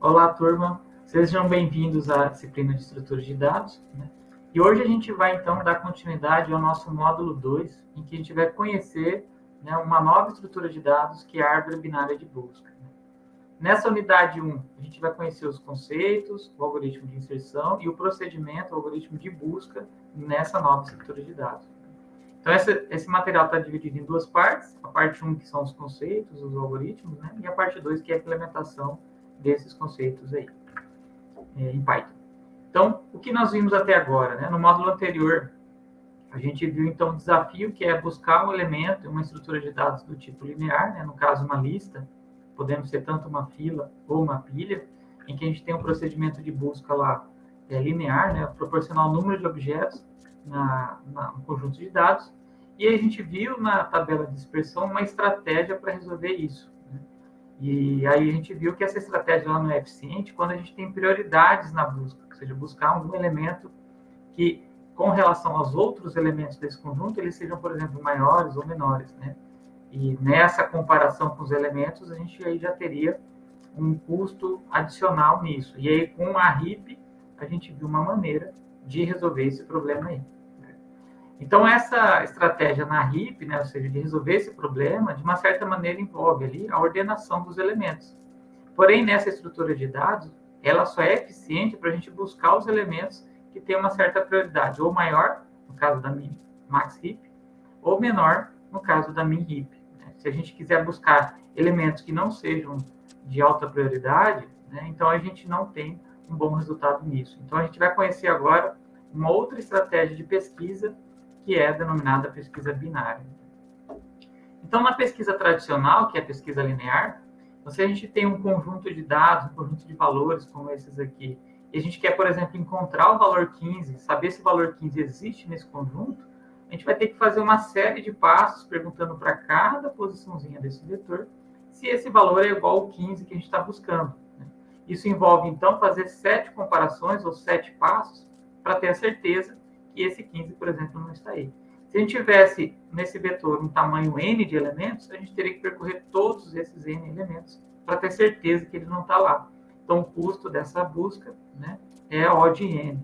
Olá, turma. Sejam bem-vindos à disciplina de estrutura de dados, né? E hoje a gente vai, então, dar continuidade ao nosso módulo 2, em que a gente vai conhecer, né, uma nova estrutura de dados, que é a árvore binária de busca. Nessa unidade 1, a gente vai conhecer os conceitos, o algoritmo de inserção e o procedimento, o algoritmo de busca nessa nova estrutura de dados. Então, esse material está dividido em duas partes. A parte 1, que são os conceitos, os algoritmos, né? E a parte 2, que é a implementação desses conceitos aí, em Python. Então, o que nós vimos até agora, né? No módulo anterior, a gente viu, então, o desafio, que é buscar um elemento, uma estrutura de dados do tipo linear, né? No caso, uma lista, podendo ser tanto uma fila ou uma pilha, em que a gente tem um procedimento de busca lá linear, né? Proporcional ao número de objetos no conjunto de dados. E aí a gente viu na tabela de dispersão uma estratégia para resolver isso. E aí a gente viu que essa estratégia ela não é eficiente quando a gente tem prioridades na busca, ou seja, buscar algum elemento que, com relação aos outros elementos desse conjunto, eles sejam, por exemplo, maiores ou menores, né? E nessa comparação com os elementos, a gente aí já teria um custo adicional nisso. E aí, com a RIP, a gente viu uma maneira de resolver esse problema aí. Então, essa estratégia na RIP, né, ou seja, de resolver esse problema, de uma certa maneira envolve ali a ordenação dos elementos. Porém, nessa estrutura de dados, ela só é eficiente para a gente buscar os elementos que têm uma certa prioridade, ou maior, no caso da max heap, ou menor, no caso da min heap. Se a gente quiser buscar elementos que não sejam de alta prioridade, né, então a gente não tem um bom resultado nisso. Então, a gente vai conhecer agora uma outra estratégia de pesquisa, que é denominada pesquisa binária. Então, na pesquisa tradicional, que é a pesquisa linear, se a gente tem um conjunto de dados, um conjunto de valores, como esses aqui, e a gente quer, por exemplo, encontrar o valor 15, saber se o valor 15 existe nesse conjunto, a gente vai ter que fazer uma série de passos, perguntando para cada posiçãozinha desse vetor, se esse valor é igual ao 15 que a gente está buscando. Isso envolve, então, fazer 7 comparações, ou 7 passos, para ter a certeza que esse 15, por exemplo, não está aí. Se a gente tivesse nesse vetor um tamanho n de elementos, a gente teria que percorrer todos esses n elementos para ter certeza que ele não está lá. Então, o custo dessa busca, né, é O de n.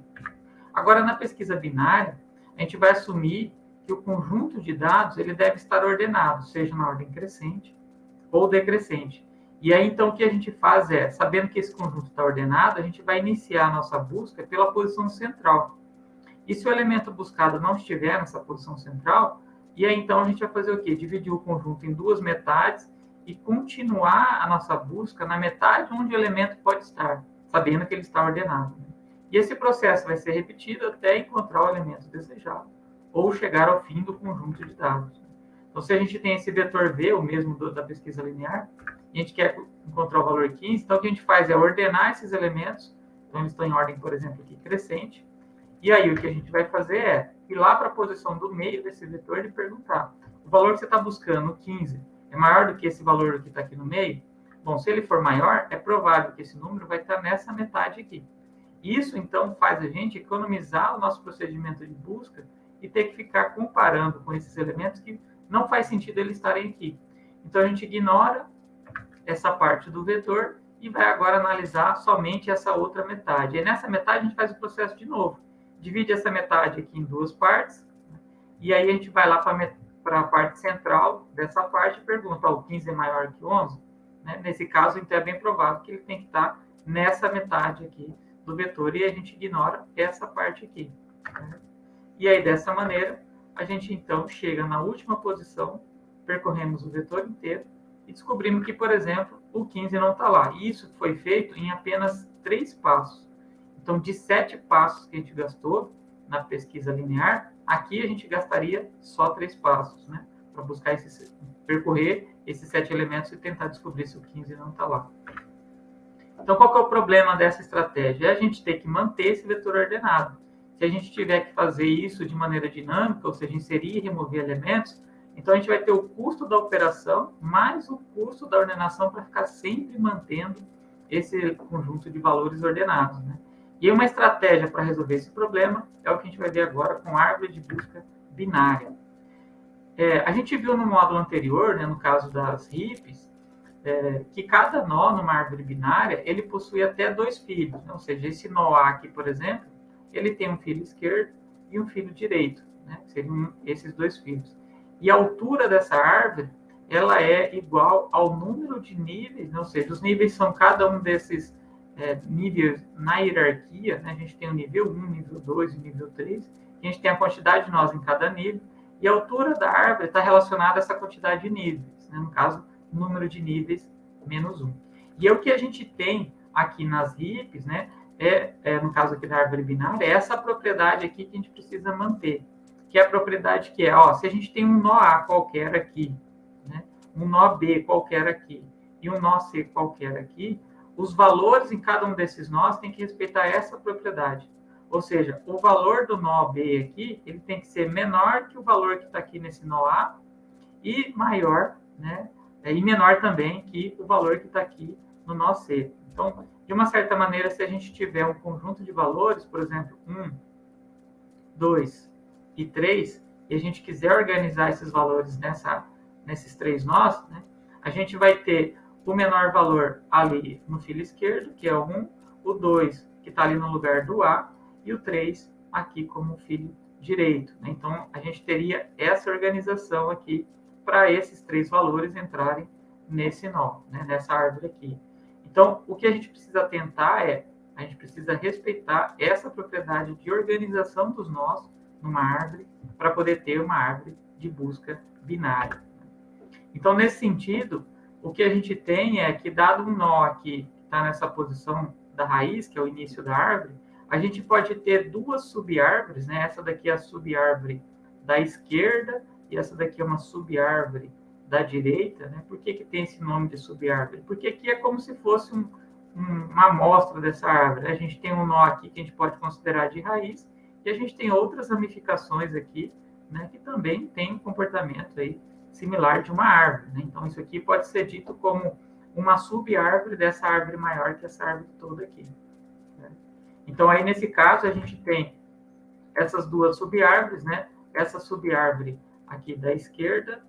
Agora, na pesquisa binária, a gente vai assumir que o conjunto de dados ele deve estar ordenado, seja na ordem crescente ou decrescente. E aí, então, o que a gente faz é, sabendo que esse conjunto está ordenado, a gente vai iniciar a nossa busca pela posição central. E se o elemento buscado não estiver nessa posição central, e aí então a gente vai fazer o quê? Dividir o conjunto em duas metades e continuar a nossa busca na metade onde o elemento pode estar, sabendo que ele está ordenado. E esse processo vai ser repetido até encontrar o elemento desejado ou chegar ao fim do conjunto de dados. Então, se a gente tem esse vetor V, o mesmo da pesquisa linear, e a gente quer encontrar o valor 15, então o que a gente faz é ordenar esses elementos, então eles estão em ordem, por exemplo, aqui crescente, e aí o que a gente vai fazer é ir lá para a posição do meio desse vetor e perguntar, o valor que você está buscando, 15, é maior do que esse valor que está aqui no meio? Bom, se ele for maior, é provável que esse número vai estar nessa metade aqui. Isso, então, faz a gente economizar o nosso procedimento de busca e ter que ficar comparando com esses elementos que não faz sentido eles estarem aqui. Então, a gente ignora essa parte do vetor e vai agora analisar somente essa outra metade. E nessa metade, a gente faz o processo de novo. Divide essa metade aqui em duas partes, e aí a gente vai lá para a parte central dessa parte e pergunta, o 15 é maior que o 11? Né? Nesse caso, então, é bem provável que ele tem que estar nessa metade aqui do vetor, e a gente ignora essa parte aqui. Né? E aí, dessa maneira, a gente, então, chega na última posição, percorremos o vetor inteiro, e descobrimos que, por exemplo, o 15 não está lá. E isso foi feito em apenas 3 passos. Então, de 7 passos que a gente gastou na pesquisa linear, aqui a gente gastaria só 3 passos, né? Para buscar percorrer esses 7 elementos e tentar descobrir se o 15 não está lá. Então, qual que é o problema dessa estratégia? É a gente ter que manter esse vetor ordenado. Se a gente tiver que fazer isso de maneira dinâmica, ou seja, inserir e remover elementos, então a gente vai ter o custo da operação mais o custo da ordenação para ficar sempre mantendo esse conjunto de valores ordenados, né? E uma estratégia para resolver esse problema é o que a gente vai ver agora com a árvore de busca binária. A gente viu no módulo anterior, né, no caso das RIPs, que cada nó numa árvore binária, ele possui até 2 filhos, né? Ou seja, esse nó A aqui, por exemplo, ele tem um filho esquerdo e um filho direito, né? Seriam esses 2 filhos. E a altura dessa árvore, ela é igual ao número de níveis, né? Ou seja, os níveis são cada um desses níveis na hierarquia, né? A gente tem o nível 1, nível 2 e nível 3, a gente tem a quantidade de nós em cada nível, e a altura da árvore está relacionada a essa quantidade de níveis, né? No caso, número de níveis menos 1. E o que a gente tem aqui nas RIPs, né, no caso aqui da árvore binária, é essa propriedade aqui que a gente precisa manter, que é a propriedade que se a gente tem um nó A qualquer aqui, né, um nó B qualquer aqui e um nó C qualquer aqui, os valores em cada um desses nós tem que respeitar essa propriedade. Ou seja, o valor do nó B aqui, ele tem que ser menor que o valor que está aqui nesse nó A e maior, né, e menor também que o valor que está aqui no nó C. Então, de uma certa maneira, se a gente tiver um conjunto de valores, por exemplo, 1, 2 e 3, e a gente quiser organizar esses valores nesses 3 nós, né, a gente vai ter o menor valor ali no filo esquerdo, que é o 1, o 2, que está ali no lugar do A, e o 3 aqui como filo direito, né? Então, a gente teria essa organização aqui para esses 3 valores entrarem nesse nó, né, nessa árvore aqui. Então, o que a gente precisa tentar a gente precisa respeitar essa propriedade de organização dos nós numa árvore para poder ter uma árvore de busca binária. Então, nesse sentido, o que a gente tem é que, dado um nó aqui que está nessa posição da raiz, que é o início da árvore, a gente pode ter 2 subárvores, né? Essa daqui é a subárvore da esquerda e essa daqui é uma subárvore da direita, né? Por que tem esse nome de subárvore? Porque aqui é como se fosse uma amostra dessa árvore. A gente tem um nó aqui que a gente pode considerar de raiz e a gente tem outras ramificações aqui, né? Que também tem um comportamento aí similar de uma árvore, né? Então, isso aqui pode ser dito como uma subárvore dessa árvore maior que essa árvore toda aqui. Né? Então, aí, nesse caso, a gente tem essas 2 subárvores, né? Essa subárvore aqui da esquerda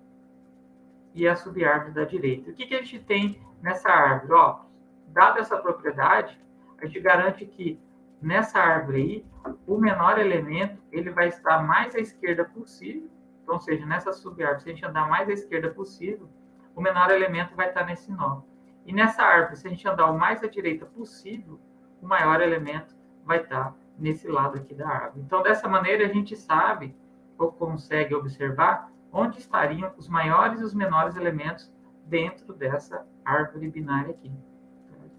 e a subárvore da direita. O que a gente tem nessa árvore? Dada essa propriedade, a gente garante que nessa árvore aí, o menor elemento ele vai estar mais à esquerda possível. Então, ou seja, nessa subárvore, se a gente andar mais à esquerda possível, o menor elemento vai estar nesse nó. E nessa árvore, se a gente andar o mais à direita possível, o maior elemento vai estar nesse lado aqui da árvore. Então, dessa maneira, a gente sabe, ou consegue observar, onde estariam os maiores e os menores elementos dentro dessa árvore binária aqui.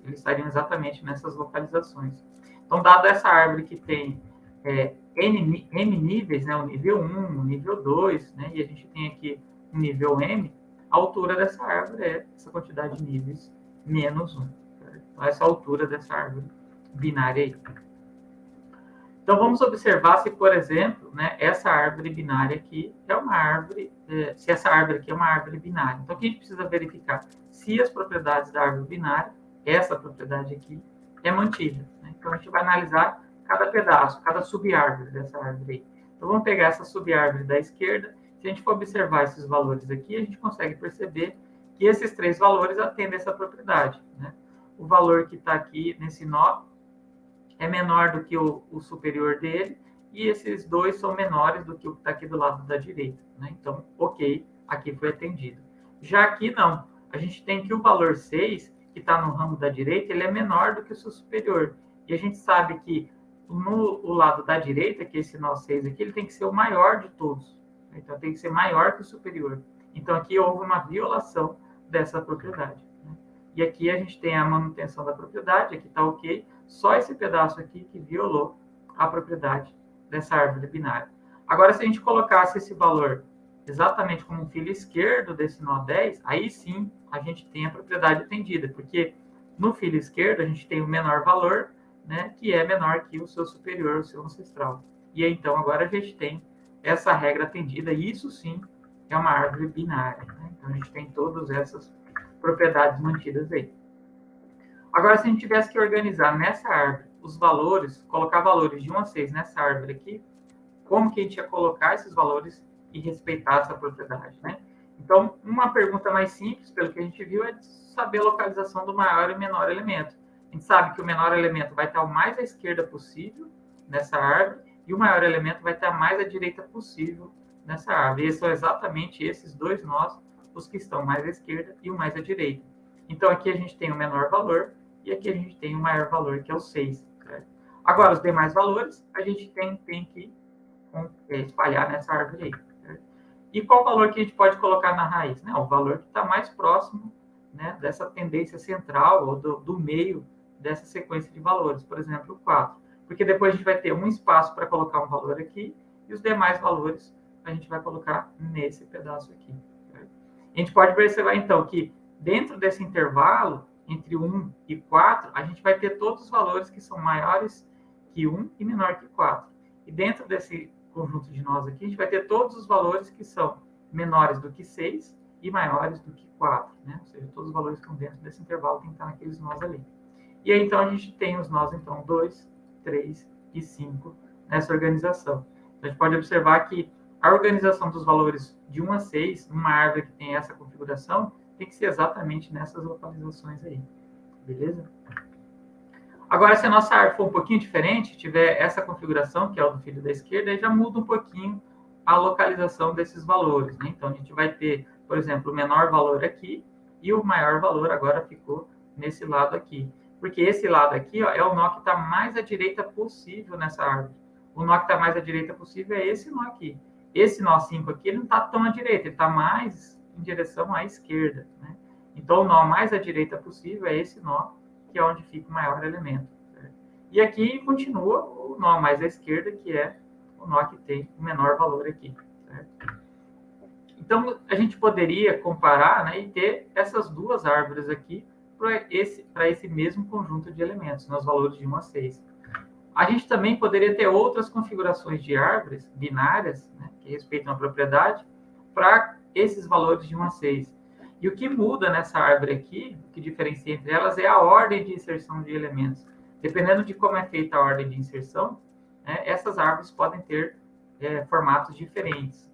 Eles estariam exatamente nessas localizações. Então, dado essa árvore que tem N níveis, né, o nível 1, o nível 2, né, e a gente tem aqui um nível M, a altura dessa árvore é essa quantidade de níveis menos 1. Certo? Então, essa é a altura dessa árvore binária aí. Então, vamos observar se, por exemplo, né, essa árvore binária aqui é uma árvore, se essa árvore aqui é uma árvore binária. Então, o que a gente precisa verificar? Se as propriedades da árvore binária, essa propriedade aqui, é mantida. Né? Então, a gente vai analisar cada pedaço, cada subárvore dessa árvore aí. Então, vamos pegar essa subárvore da esquerda. Se a gente for observar esses valores aqui, a gente consegue perceber que esses 3 valores atendem essa propriedade. Né? O valor que está aqui nesse nó é menor do que o superior dele, e esses 2 são menores do que o que está aqui do lado da direita. Né? Então, ok, aqui foi atendido. Já aqui, não. A gente tem que o valor 6, que está no ramo da direita, ele é menor do que o seu superior. E a gente sabe que no lado da direita, que é esse nó 6 aqui, ele tem que ser o maior de todos. Então, tem que ser maior que o superior. Então, aqui houve uma violação dessa propriedade. Né? E aqui a gente tem a manutenção da propriedade, aqui está ok, só esse pedaço aqui que violou a propriedade dessa árvore binária. Agora, se a gente colocasse esse valor exatamente como um filo esquerdo desse nó 10, aí sim a gente tem a propriedade atendida, porque no filo esquerdo a gente tem o menor valor, né, que é menor que o seu superior, o seu ancestral. E então agora a gente tem essa regra atendida, e isso sim é uma árvore binária. Né? Então a gente tem todas essas propriedades mantidas aí. Agora, se a gente tivesse que organizar nessa árvore os valores, colocar valores de 1 a 6 nessa árvore aqui, como que a gente ia colocar esses valores e respeitar essa propriedade, né? Então, uma pergunta mais simples, pelo que a gente viu, é de saber a localização do maior e menor elemento. A gente sabe que o menor elemento vai estar o mais à esquerda possível nessa árvore e o maior elemento vai estar mais à direita possível nessa árvore. E são exatamente esses dois nós, os que estão mais à esquerda e o mais à direita. Então, aqui a gente tem o menor valor e aqui a gente tem o maior valor, que é o 6. Certo? Agora, os demais valores, a gente tem que espalhar nessa árvore aí. Certo? E qual valor que a gente pode colocar na raiz? Né? O valor que está mais próximo, né, dessa tendência central ou do meio dessa sequência de valores, por exemplo, o 4. Porque depois a gente vai ter um espaço para colocar um valor aqui e os demais valores a gente vai colocar nesse pedaço aqui. Certo? A gente pode observar, então, que dentro desse intervalo, entre 1 e 4, a gente vai ter todos os valores que são maiores que 1 e menor que 4. E dentro desse conjunto de nós aqui, a gente vai ter todos os valores que são menores do que 6 e maiores do que 4, né? Ou seja, todos os valores que estão dentro desse intervalo tem que estar naqueles nós ali. E aí, então, a gente tem os nós, então, 2, 3 e 5 nessa organização. Então, a gente pode observar que a organização dos valores de 1 a 6, numa árvore que tem essa configuração, tem que ser exatamente nessas localizações aí. Beleza? Agora, se a nossa árvore for um pouquinho diferente, tiver essa configuração, que é o do filho da esquerda, aí já muda um pouquinho a localização desses valores. Né? Então, a gente vai ter, por exemplo, o menor valor aqui e o maior valor agora ficou nesse lado aqui. Porque esse lado aqui ó, é o nó que está mais à direita possível nessa árvore. O nó que está mais à direita possível é esse nó aqui. Esse nó 5 aqui, ele não está tão à direita, ele está mais em direção à esquerda. Né? Então, o nó mais à direita possível é esse nó, que é onde fica o maior elemento. Certo? E aqui continua o nó mais à esquerda, que é o nó que tem o menor valor aqui. Certo? Então, a gente poderia comparar, né, e ter essas duas árvores aqui para esse mesmo conjunto de elementos, nos valores de 1 a 6. A gente também poderia ter outras configurações de árvores binárias, né, que respeitam a propriedade, para esses valores de 1 a 6. E o que muda nessa árvore aqui, o que diferencia entre elas, é a ordem de inserção de elementos. Dependendo de como é feita a ordem de inserção, né, essas árvores podem ter formatos diferentes.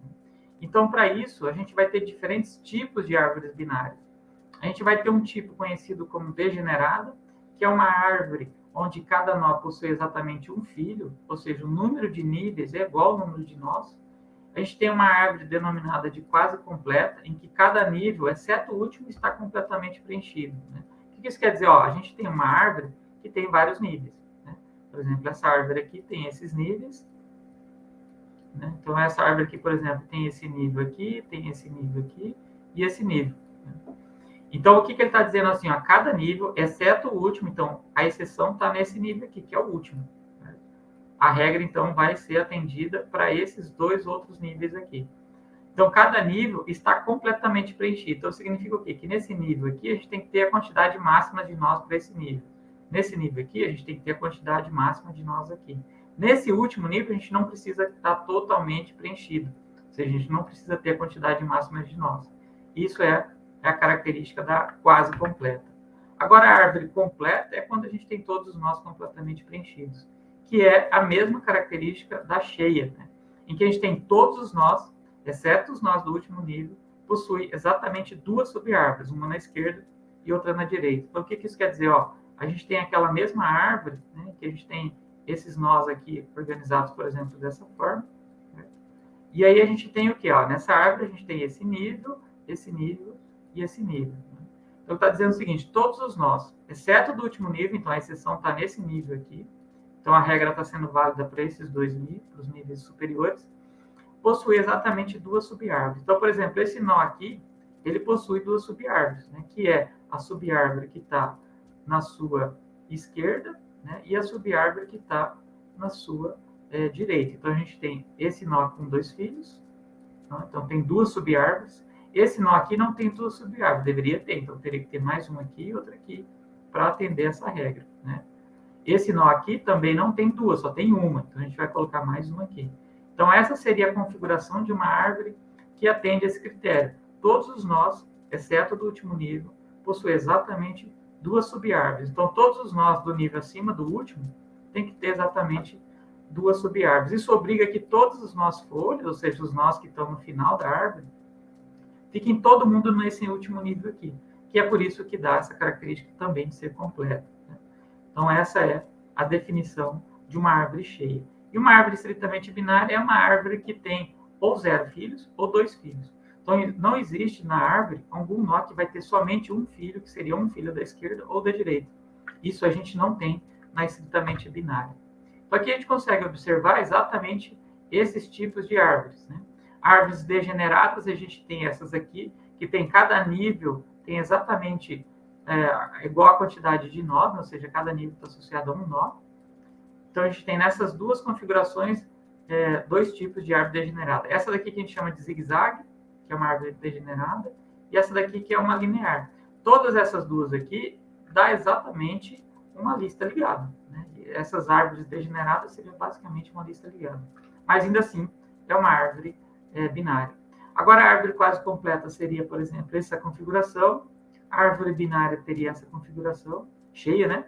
Então, para isso, a gente vai ter diferentes tipos de árvores binárias. A gente vai ter um tipo conhecido como degenerada, que é uma árvore onde cada nó possui exatamente um filho, ou seja, o número de níveis é igual ao número de nós. A gente tem uma árvore denominada de quase completa, em que cada nível, exceto o último, está completamente preenchido. Né? O que isso quer dizer? Ó, a gente tem uma árvore que tem vários níveis. Né? Por exemplo, essa árvore aqui tem esses níveis. Né? Então, essa árvore aqui, por exemplo, tem esse nível aqui, tem esse nível aqui e esse nível. Né? Então, o que ele está dizendo assim? Ó, cada nível, exceto o último, então, a exceção está nesse nível aqui, que é o último. Né? A regra, então, vai ser atendida para esses dois outros níveis aqui. Então, cada nível está completamente preenchido. Então, significa o quê? Que nesse nível aqui, a gente tem que ter a quantidade máxima de nós para esse nível. Nesse nível aqui, a gente tem que ter a quantidade máxima de nós aqui. Nesse último nível, a gente não precisa estar totalmente preenchido. Ou seja, a gente não precisa ter a quantidade máxima de nós. Isso é a característica da quase completa. Agora, a árvore completa é quando a gente tem todos os nós completamente preenchidos, que é a mesma característica da cheia, né? Em que a gente tem todos os nós, exceto os nós do último nível, possui exatamente duas subárvores, uma na esquerda e outra na direita. Então, o que isso quer dizer? Ó, a gente tem aquela mesma árvore, né, que a gente tem esses nós aqui organizados, por exemplo, dessa forma. Né? E aí a gente tem o quê? Ó, nessa árvore a gente tem esse nível e esse nível. Né? Então, está dizendo o seguinte, todos os nós, exceto do último nível, então a exceção está nesse nível aqui, então a regra está sendo válida para esses dois níveis, para os níveis superiores, possui exatamente duas subárvores. Então, por exemplo, esse nó aqui, ele possui duas subárvores, né? Que é a subárvore que está na sua esquerda, né? E a subárvore que está na sua direita. Então, a gente tem esse nó com dois filhos, né? Então tem duas subárvores. Esse nó aqui não tem duas subárvores, deveria ter, então teria que ter mais uma aqui e outra aqui para atender essa regra, né? Esse nó aqui também não tem duas, só tem uma, então a gente vai colocar mais uma aqui. Então, essa seria a configuração de uma árvore que atende a esse critério. Todos os nós, exceto do último nível, possuem exatamente duas subárvores. Então, todos os nós do nível acima do último têm que ter exatamente duas subárvores. Isso obriga que todos os nós folhas, ou seja, os nós que estão no final da árvore, fiquem todo mundo nesse último nível aqui, que é por isso que dá essa característica também de ser completa. Né? Então, essa é a definição de uma árvore cheia. E uma árvore estritamente binária é uma árvore que tem ou 0 filhos ou 2 filhos. Então, não existe na árvore algum nó que vai ter somente um filho, que seria um filho da esquerda ou da direita. Isso a gente não tem na estritamente binária. Então, aqui a gente consegue observar exatamente esses tipos de árvores. Né? Árvores degeneradas, a gente tem essas aqui, que tem cada nível, tem exatamente igual a quantidade de nós, ou seja, cada nível está associado a um nó. Então, a gente tem nessas duas configurações dois tipos de árvore degenerada. Essa daqui que a gente chama de zigue-zague, que é uma árvore degenerada, e essa daqui que é uma linear. Todas essas duas aqui dá exatamente uma lista ligada. Né? Essas árvores degeneradas seriam basicamente uma lista ligada. Mas, ainda assim, é uma árvore binária. Agora, a árvore quase completa seria, por exemplo, essa configuração. A árvore binária teria essa configuração, cheia, né?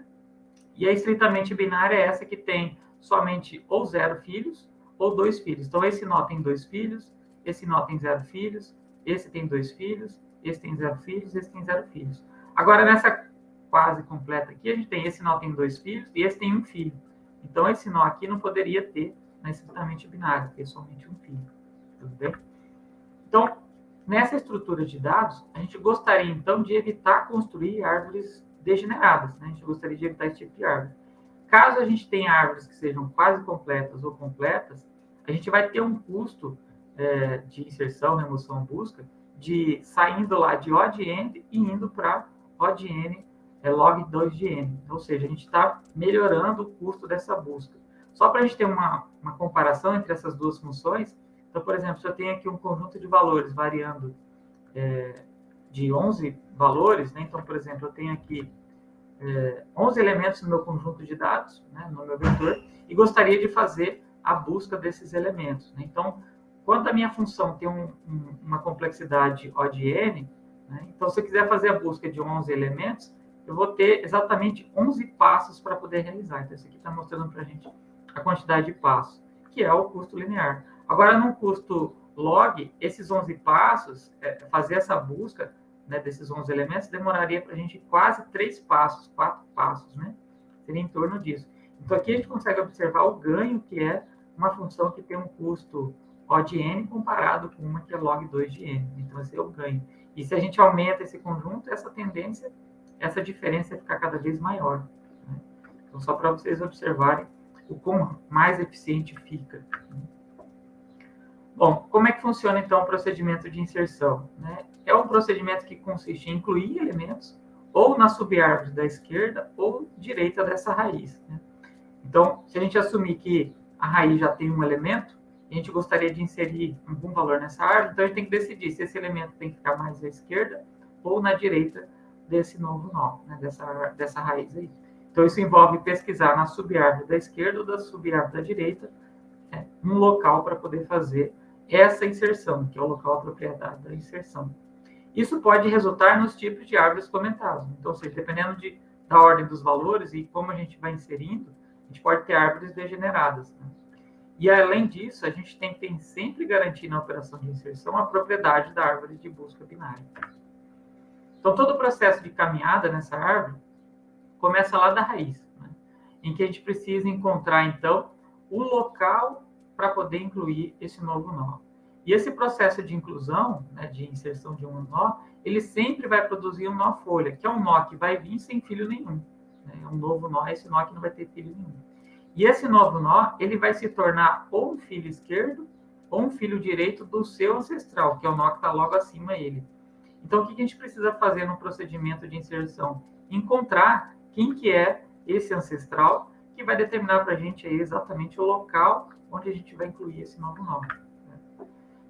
E a estritamente binária é essa que tem somente ou 0 filhos ou 2 filhos. Então, esse nó tem 2 filhos, esse nó tem 0 filhos, esse tem 2 filhos, esse tem 0 filhos, esse tem 0 filhos. Agora, nessa quase completa aqui, a gente tem esse nó tem 2 filhos e esse tem um filho. Então, esse nó aqui não poderia ter na estritamente binária, ter somente um filho. Tudo bem? Então, nessa estrutura de dados, a gente gostaria, então, de evitar construir árvores degeneradas. Né? A gente gostaria de evitar esse tipo de árvore. Caso a gente tenha árvores que sejam quase completas ou completas, a gente vai ter um custo de inserção, remoção, busca, de saindo lá de O de N e indo para O de N, log 2 de N. Ou seja, a gente está melhorando o custo dessa busca. Só para a gente ter uma comparação entre essas duas funções, então, por exemplo, se eu tenho aqui um conjunto de valores variando de 11 valores, né? Então, por exemplo, eu tenho aqui 11 elementos no meu conjunto de dados, né, no meu vetor, e gostaria de fazer a busca desses elementos. Né? Então, quando a minha função tem uma complexidade O de n, né, então, se eu quiser fazer a busca de 11 elementos, eu vou ter exatamente 11 passos para poder realizar. Então, isso aqui está mostrando para a gente a quantidade de passos, que é o custo linear. Agora, no custo log, esses 11 passos, fazer essa busca, né, desses 11 elementos, demoraria para a gente quase 3 passos, 4 passos, né? Seria em torno disso. Então, aqui a gente consegue observar o ganho, que é uma função que tem um custo O de n comparado com uma que é log 2 de n. Então, esse é o ganho. E se a gente aumenta esse conjunto, essa tendência, essa diferença fica cada vez maior. Né? Então, só para vocês observarem o quão mais eficiente fica. Bom, como é que funciona, então, o procedimento de inserção? Né? É um procedimento que consiste em incluir elementos ou na subárvore da esquerda ou direita dessa raiz. Né? Então, se a gente assumir que a raiz já tem um elemento, a gente gostaria de inserir algum valor nessa árvore, então a gente tem que decidir se esse elemento tem que ficar mais à esquerda ou na direita desse novo nó, né? dessa raiz aí. Então, isso envolve pesquisar na subárvore da esquerda ou da subárvore da direita, um local para poder fazer essa inserção, que é o local apropriado da inserção. Isso pode resultar nos tipos de árvores comentados. Então, ou seja, dependendo da ordem dos valores e como a gente vai inserindo, a gente pode ter árvores degeneradas. Né? E, além disso, a gente tem que sempre garantir na operação de inserção a propriedade da árvore de busca binária. Então, todo o processo de caminhada nessa árvore começa lá da raiz, né? Em que a gente precisa encontrar, então, o local para poder incluir esse novo nó. E esse processo de inclusão, né, de inserção de um nó, ele sempre vai produzir um nó folha, que é um nó que vai vir sem filho nenhum. Né? É um novo nó, esse nó que não vai ter filho nenhum. E esse novo nó, ele vai se tornar ou um filho esquerdo ou um filho direito do seu ancestral, que é o nó que está logo acima dele. Então, o que a gente precisa fazer no procedimento de inserção? Encontrar quem que é esse ancestral que vai determinar para a gente aí exatamente o local onde a gente vai incluir esse novo nó.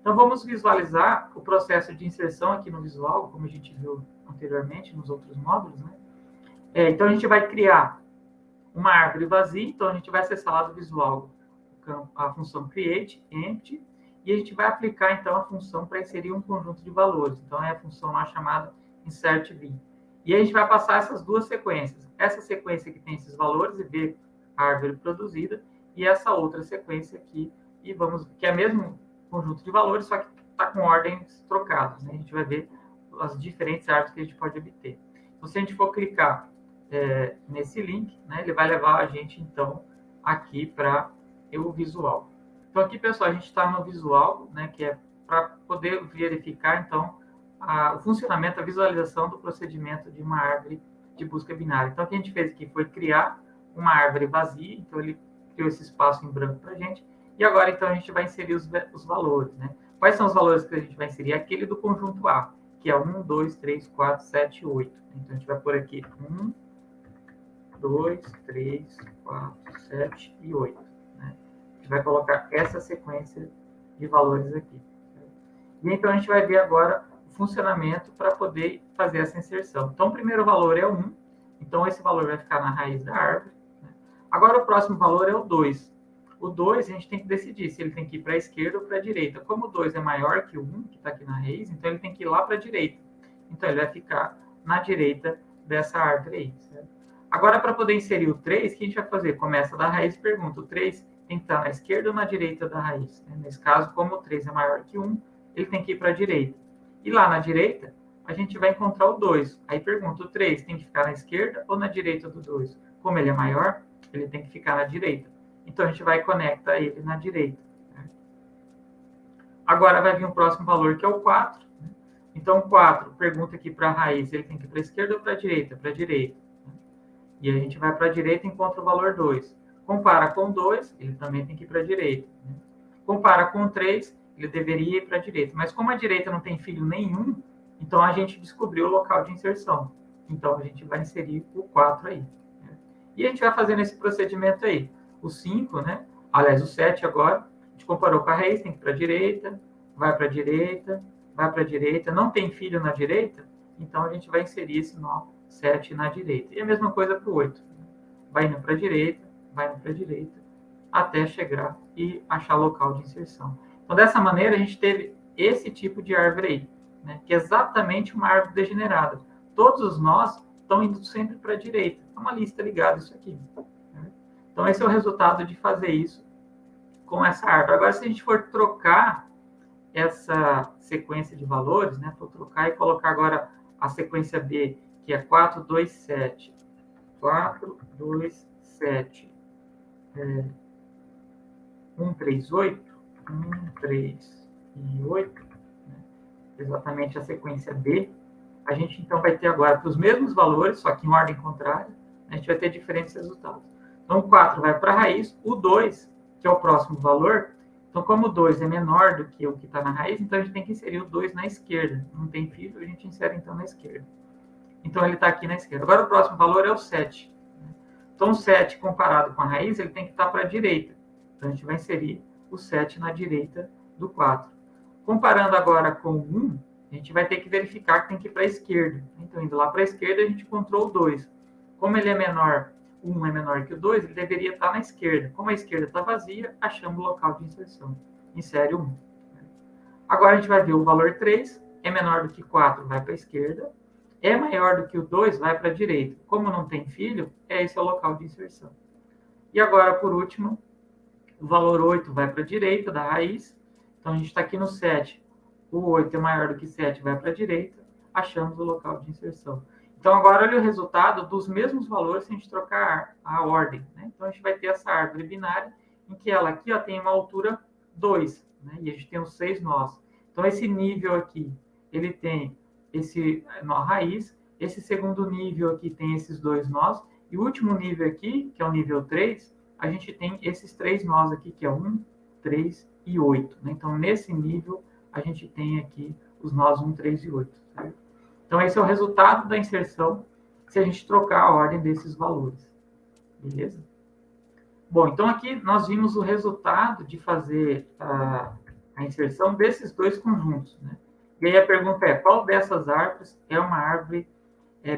Então, vamos visualizar o processo de inserção aqui no visual, como a gente viu anteriormente nos outros módulos. Né? Então, a gente vai criar uma árvore vazia, então a gente vai acessar lá do visual a função create, empty, e a gente vai aplicar, então, a função para inserir um conjunto de valores. Então, é a função lá chamada insert_v. E a gente vai passar essas duas sequências. Essa sequência que tem esses valores e ver a árvore produzida, e essa outra sequência aqui, e que é mesmo conjunto de valores, só que está com ordens trocadas, né? A gente vai ver as diferentes árvores que a gente pode obter. Então, se a gente for clicar nesse link, né, ele vai levar a gente, então, aqui para o visual. Então, aqui, pessoal, a gente está no visual, né, que é para poder verificar, então, o funcionamento, a visualização do procedimento de uma árvore de busca binária. Então, o que a gente fez aqui foi criar uma árvore vazia, então ele criou esse espaço em branco para a gente, e agora, então, a gente vai inserir os valores, né? Quais são os valores que a gente vai inserir? Aquele do conjunto A, que é 1, 2, 3, 4, 7, 8. Então, a gente vai pôr aqui 1, 2, 3, 4, 7 e 8. Né? A gente vai colocar essa sequência de valores aqui. E então, a gente vai ver agora o funcionamento para poder fazer essa inserção. Então, o primeiro valor é 1. Então, esse valor vai ficar na raiz da árvore. Né? Agora, o próximo valor é o 2. O 2, a gente tem que decidir se ele tem que ir para a esquerda ou para a direita. Como o 2 é maior que o 1, que está aqui na raiz, então ele tem que ir lá para a direita. Então, ele vai ficar na direita dessa árvore aí. Certo? Agora, para poder inserir o 3, o que a gente vai fazer? Começa da raiz e pergunta, o 3 tem que estar na esquerda ou na direita da raiz? Né? Nesse caso, como o 3 é maior que 1, ele tem que ir para a direita. E lá na direita, a gente vai encontrar o 2. Aí pergunta, o 3 tem que ficar na esquerda ou na direita do 2? Como ele é maior, ele tem que ficar na direita. Então, a gente vai conectar ele na direita. Né? Agora vai vir o próximo valor, que é o 4. Né? Então, o 4 pergunta aqui para a raiz, ele tem que ir para a esquerda ou para a direita? Para a direita. Né? E a gente vai para a direita e encontra o valor 2. Compara com 2, ele também tem que ir para a direita. Né? Compara com 3, ele deveria ir para a direita. Mas como a direita não tem filho nenhum, então a gente descobriu o local de inserção. Então, a gente vai inserir o 4 aí. Né? E a gente vai fazendo esse procedimento aí. O 5, né? Aliás, o 7 agora, a gente comparou com a raiz, tem que ir para a direita, vai para a direita, vai para a direita, não tem filho na direita, então a gente vai inserir esse nó 7 na direita. E a mesma coisa para o 8. Vai indo para a direita, vai indo para a direita, até chegar e achar local de inserção. Então, dessa maneira, a gente teve esse tipo de árvore aí, né? Que é exatamente uma árvore degenerada. Todos os nós estão indo sempre para a direita. É uma lista ligada isso aqui. Então, esse é o resultado de fazer isso com essa árvore. Agora, se a gente for trocar essa sequência de valores, né? For trocar e colocar agora a sequência B, que é 4, 2, 7. 4, 2, 7. 1, 3, 8. 1, 3 e 8. Né? Exatamente a sequência B. A gente, então, vai ter agora para os mesmos valores, só que em ordem contrária, a gente vai ter diferentes resultados. Então, o 4 vai para a raiz, o 2, que é o próximo valor, então, como o 2 é menor do que o que está na raiz, então a gente tem que inserir o 2 na esquerda. Não tem filho, a gente insere, então, na esquerda. Então, ele está aqui na esquerda. Agora, o próximo valor é o 7. Então, o 7, comparado com a raiz, ele tem que estar para a direita. Então, a gente vai inserir o 7 na direita do 4. Comparando agora com o 1, a gente vai ter que verificar que tem que ir para a esquerda. Então, indo lá para a esquerda, a gente encontrou o 2. Como ele é menor, o 1 é menor que o 2, ele deveria estar na esquerda. Como a esquerda está vazia, achamos o local de inserção. Insere o 1. Agora a gente vai ver o valor 3, é menor do que 4, vai para a esquerda. É maior do que o 2, vai para a direita. Como não tem filho, esse é o local de inserção. E agora, por último, o valor 8 vai para a direita da raiz. Então, a gente está aqui no 7. O 8 é maior do que 7, vai para a direita. Achamos o local de inserção. Então, agora, olha o resultado dos mesmos valores se a gente trocar a ordem. Né? Então, a gente vai ter essa árvore binária, em que ela aqui tem uma altura 2. Né? E a gente tem os 6 nós. Então, esse nível aqui, ele tem esse nó raiz. Esse segundo nível aqui tem esses 2 nós. E o último nível aqui, que é o nível 3, a gente tem esses 3 nós aqui, que é 1, 3 e 8. Né? Então, nesse nível, a gente tem aqui os nós 1, 3 e 8. Certo? Então, esse é o resultado da inserção se a gente trocar a ordem desses valores. Beleza? Bom, então aqui nós vimos o resultado de fazer a inserção desses dois conjuntos. Né? E aí a pergunta é, qual dessas árvores é uma árvore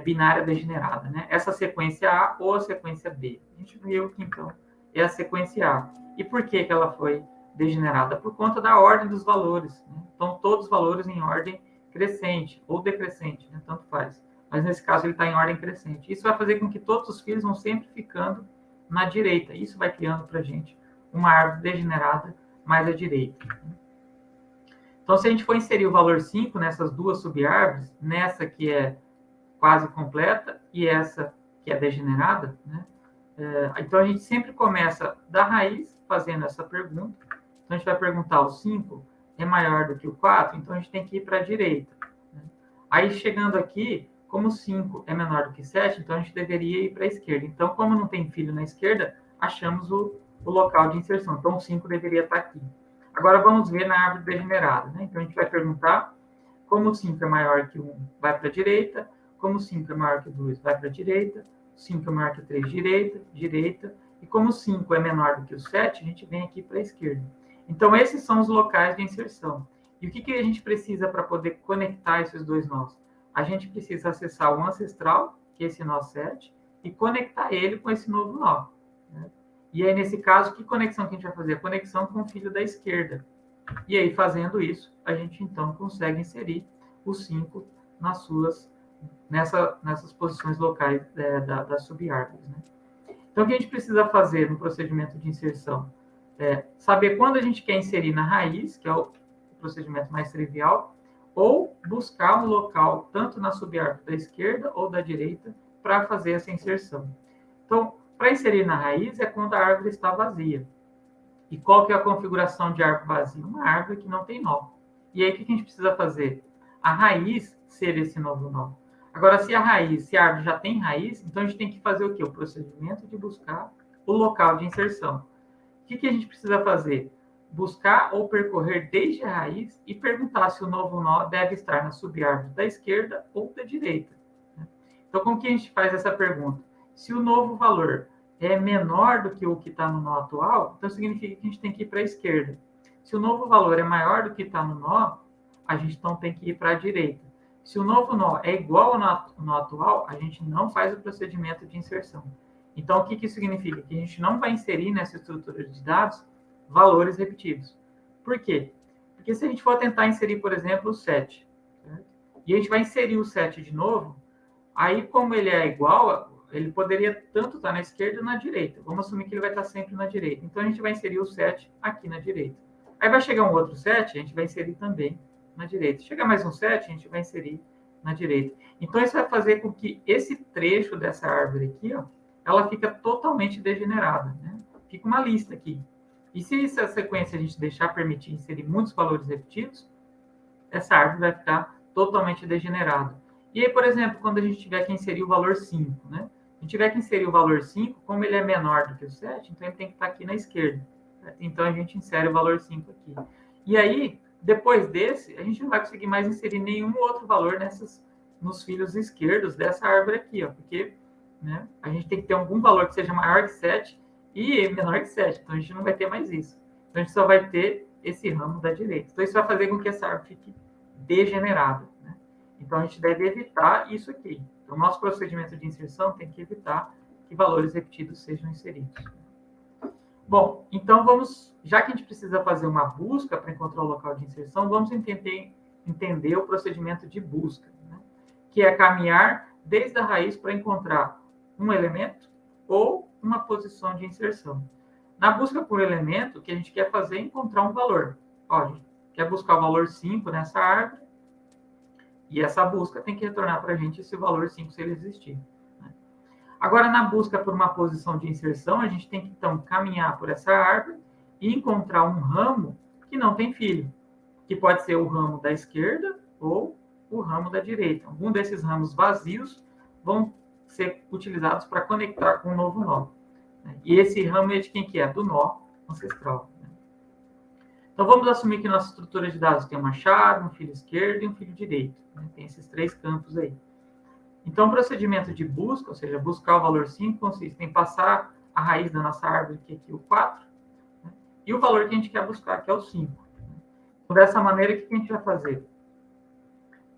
binária degenerada? Né? Essa sequência A ou a sequência B? A gente viu que, então, é a sequência A. E por que ela foi degenerada? Por conta da ordem dos valores. Né? Então, todos os valores em ordem crescente ou decrescente, né? Tanto faz. Mas nesse caso ele está em ordem crescente. Isso vai fazer com que todos os filhos vão sempre ficando na direita. Isso vai criando para a gente uma árvore degenerada mais à direita. Então, se a gente for inserir o valor 5 nessas duas subárvores, nessa que é quase completa e essa que é degenerada, né? Então, a gente sempre começa da raiz fazendo essa pergunta. Então, a gente vai perguntar: o 5 é maior do que o 4? Então, a gente tem que ir para a direita. Né? Aí, chegando aqui, como 5 é menor do que 7, então a gente deveria ir para a esquerda. Então, como não tem filho na esquerda, achamos o local de inserção. Então, o 5 deveria estar aqui. Agora, vamos ver na árvore degenerada. Né? Então, a gente vai perguntar: como o 5 é maior que 1, vai para a direita. Como o 5 é maior que 2, vai para a direita. 5 é maior que 3, direita, direita. E como o 5 é menor do que o 7, a gente vem aqui para a esquerda. Então, esses são os locais de inserção. E o que a gente precisa para poder conectar esses dois nós? A gente precisa acessar o ancestral, que é esse nó 7, e conectar ele com esse novo nó. Né? E aí, nesse caso, que conexão que a gente vai fazer? A conexão com o filho da esquerda. E aí, fazendo isso, a gente, então, consegue inserir o 5 nessas posições locais das subárvores. Né? Então, o que a gente precisa fazer no procedimento de inserção? Saber quando a gente quer inserir na raiz, que é o procedimento mais trivial, ou buscar um local, tanto na subárvore da esquerda ou da direita, para fazer essa inserção. Então, para inserir na raiz é quando a árvore está vazia. E qual que é a configuração de árvore vazia? Uma árvore que não tem nó. E aí, o que a gente precisa fazer? A raiz ser esse novo nó. Agora, se a árvore já tem raiz, então a gente tem que fazer o quê? O procedimento de buscar o local de inserção. O que a gente precisa fazer? Buscar ou percorrer desde a raiz e perguntar se o novo nó deve estar na subárvore da esquerda ou da direita. Então, como que a gente faz essa pergunta? Se o novo valor é menor do que o que está no nó atual, então significa que a gente tem que ir para a esquerda. Se o novo valor é maior do que está no nó, a gente então tem que ir para a direita. Se o novo nó é igual ao nó atual, a gente não faz o procedimento de inserção. Então, o que isso significa? Que a gente não vai inserir nessa estrutura de dados valores repetidos. Por quê? Porque se a gente for tentar inserir, por exemplo, o 7, certo? E a gente vai inserir o 7 de novo, aí, como ele é igual, ele poderia tanto estar na esquerda ou na direita. Vamos assumir que ele vai estar sempre na direita. Então, a gente vai inserir o 7 aqui na direita. Aí vai chegar um outro 7, a gente vai inserir também na direita. Chega mais um 7, a gente vai inserir na direita. Então, isso vai fazer com que esse trecho dessa árvore aqui, ó, ela fica totalmente degenerada. Né? Fica uma lista aqui. E se essa sequência a gente deixar permitir inserir muitos valores repetidos, essa árvore vai ficar totalmente degenerada. E aí, por exemplo, quando a gente tiver que inserir o valor 5, né? Se a gente tiver que inserir o valor 5, como ele é menor do que o 7, então ele tem que estar aqui na esquerda. Certo? Então, a gente insere o valor 5 aqui. E aí, depois desse, a gente não vai conseguir mais inserir nenhum outro valor nos filhos esquerdos dessa árvore aqui, ó, porque, né, a gente tem que ter algum valor que seja maior que 7 e menor que 7. Então, a gente não vai ter mais isso. Então, a gente só vai ter esse ramo da direita. Então, isso vai fazer com que essa árvore fique degenerada. Né? Então, a gente deve evitar isso aqui. Então, nosso procedimento de inserção tem que evitar que valores repetidos sejam inseridos. Bom, então já que a gente precisa fazer uma busca para encontrar o local de inserção, vamos entender o procedimento de busca, né? Que é caminhar desde a raiz para encontrar um elemento ou uma posição de inserção. Na busca por elemento, o que a gente quer fazer é encontrar um valor. Ó, a gente quer buscar o valor 5 nessa árvore, e essa busca tem que retornar para a gente esse valor 5 se ele existir. Né? Agora, na busca por uma posição de inserção, a gente tem que, então, caminhar por essa árvore e encontrar um ramo que não tem filho, que pode ser o ramo da esquerda ou o ramo da direita. Algum desses ramos vazios vão ser utilizados para conectar com um novo nó. E esse ramo é de quem que é? Do nó ancestral. Então, vamos assumir que nossa estrutura de dados tem uma chave, um filho esquerdo e um filho direito. Né? Tem esses três campos aí. Então, o procedimento de busca, ou seja, buscar o valor 5, consiste em passar a raiz da nossa árvore, que é aqui o 4, né? E o valor que a gente quer buscar, que é o 5. Então, dessa maneira, o que a gente vai fazer?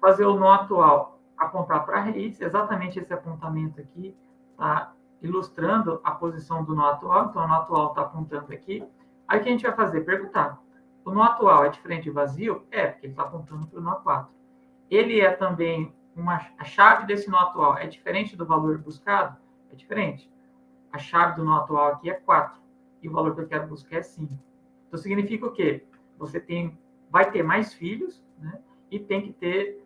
Fazer o nó atual apontar para a raiz, exatamente esse apontamento aqui está ilustrando a posição do nó atual, então o nó atual está apontando aqui. Aí o que a gente vai fazer? Perguntar. O nó atual é diferente de vazio? É, porque ele está apontando para o nó 4. Ele é também a chave desse nó atual é diferente do valor buscado? É diferente. A chave do nó atual aqui é 4. E o valor que eu quero buscar é 5. Então, significa o quê? Você tem vai ter mais filhos, né? E tem que ter